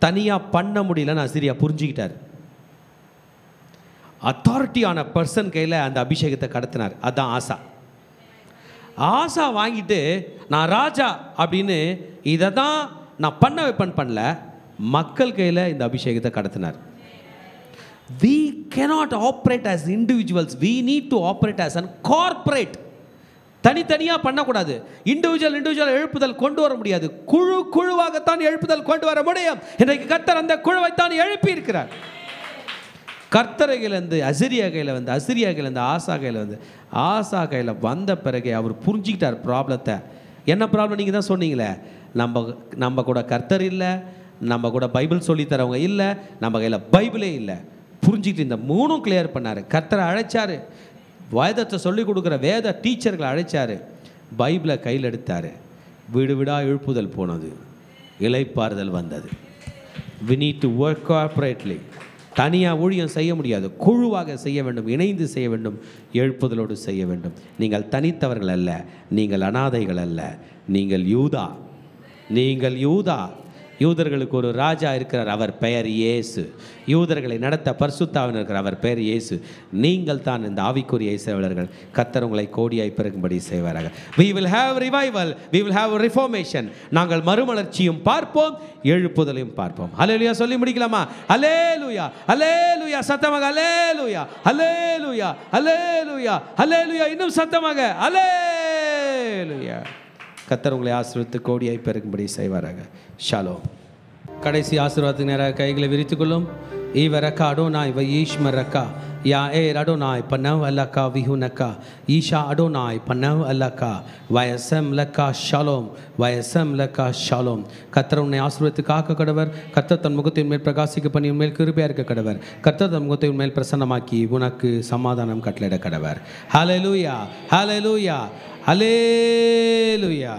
தனியாக பண்ண முடியலன்னு அசிரியா புரிஞ்சுக்கிட்டார். அத்தாரிட்டியான பர்சன் கையில் அந்த அபிஷேகத்தை கடத்தினார். அதுதான் ஆசா. ஆசா வாங்கிட்டு நான் ராஜா அப்படின்னு இதை தான் நான் பண்ண வைப்பேன் பண்ணல, மக்கள் கையில் இந்த அபிஷேகத்தை கடத்தினார். We cannot operate as individuals. We need to operate as a corporate. தனித்தனியாக பண்ணக்கூடாது. இண்டிவிஜுவல் எழுப்புதல் கொண்டு வர முடியாது. குழுவாகத்தான் எழுப்புதல் கொண்டு வர முடியும். இன்றைக்கு கர்த்தர் அந்த குழுவைத்தான் எழுப்பி இருக்கிறார். கர்த்தரை கையிலேருந்து அசிரியா கையில் வந்து, அசிரியா கையிலேருந்து ஆசா கையில் வந்து, ஆசா கையில் வந்த பிறகு அவர் புரிஞ்சுக்கிட்டார் ப்ராப்ளத்தை. என்ன ப்ராப்ளம்? நீங்கள் தான் சொன்னீங்களே, நம்ம கூட கர்த்தர் இல்லை, நம்ம கூட பைபிள் சொல்லித்தரவங்க இல்லை, நம்ம கையில் பைபிளே இல்லை. புரிஞ்சுக்கிட்டு இந்த மூணும் கிளியர் பண்ணார். கர்த்தரை அழைச்சார், வேதத்தை சொல்லிக் கொடுக்குற வேத டீச்சர்களை அழைச்சார், பைபிளை கையில் எடுத்தார். வீடு வீடாக எழுப்புதல் போனது, இளைப்பாறுதல் வந்தது. We need to work corporately. தனியாக ஊழியம் செய்ய முடியாது, குழுவாக செய்ய வேண்டும், இணைந்து செய்ய வேண்டும், எழுப்புதலோடு செய்ய வேண்டும். நீங்கள் தனித்தவர்கள் அல்ல, நீங்கள் அனாதைகள் அல்ல, நீங்கள் யூதா. நீங்கள் யூதா. யூதர்களுக்கு ஒரு ராஜா இருக்கிறார், அவர் பெயர் இயேசு. யூதர்களை நடத்த பரிசுத்தாவினர் இருக்கிறார், அவர் பெயர் இயேசு. நீங்கள் தான் இந்த ஆவிக்குரிய இஸ்ரவேலர்கள். கர்த்தர் உங்களை கோடியாய் பெருகும்படி செய்வாராக. We will have revival, we will have reformation. நாங்கள் மறுமலர்ச்சியும் பார்ப்போம், எழுப்புதலையும் பார்ப்போம். ஹல்லேலூயா சொல்லி முடிக்கலாமா? ஹல்லேலூயா, ஹல்லேலூயா, சத்தமாக ஹல்லேலூயா, ஹல்லேலூயா, ஹல்லேலூயா, ஹல்லேலூயா, இன்னும் சத்தமாக ஹல்லேலூயா. கர்த்தர் உங்களை ஆசீர்வதித்து கோடியாய் பெருகும்படி செய்வாராக. ஷாலோம். கடைசி ஆசீர்வாதத்துக்கு நேராக கைகளை விரித்துக் கொள்ளும். ஈவரக்கா அடோனாய் வயீஷ்மரக்கா யா ஏர் அடோனாய் பனவ் அல்லக்கா விஹுனக்கா ஈஷா அடோனாய் பனவ் அல்லக்கா வயசம் லக்கா ஷாலோம், வயசம் லக்கா ஷாலோம். கர்த்தர் உன்னை ஆசீர்வதித்து காக்க கடவர். கர்த்தர் தன் முகத்தின் மேல் பிரகாசிக்க பண்ணி உன்மேல் கிருபையா இருக்க கடவர். கர்த்தர் தன் முகத்தை உன்மேல் பிரசன்னமாக்கி உனக்கு சமாதானம் கட்டளையிட கடவர். ஹல்லேலூயா, ஹல்லேலூயா, ஹல்லேலூயா.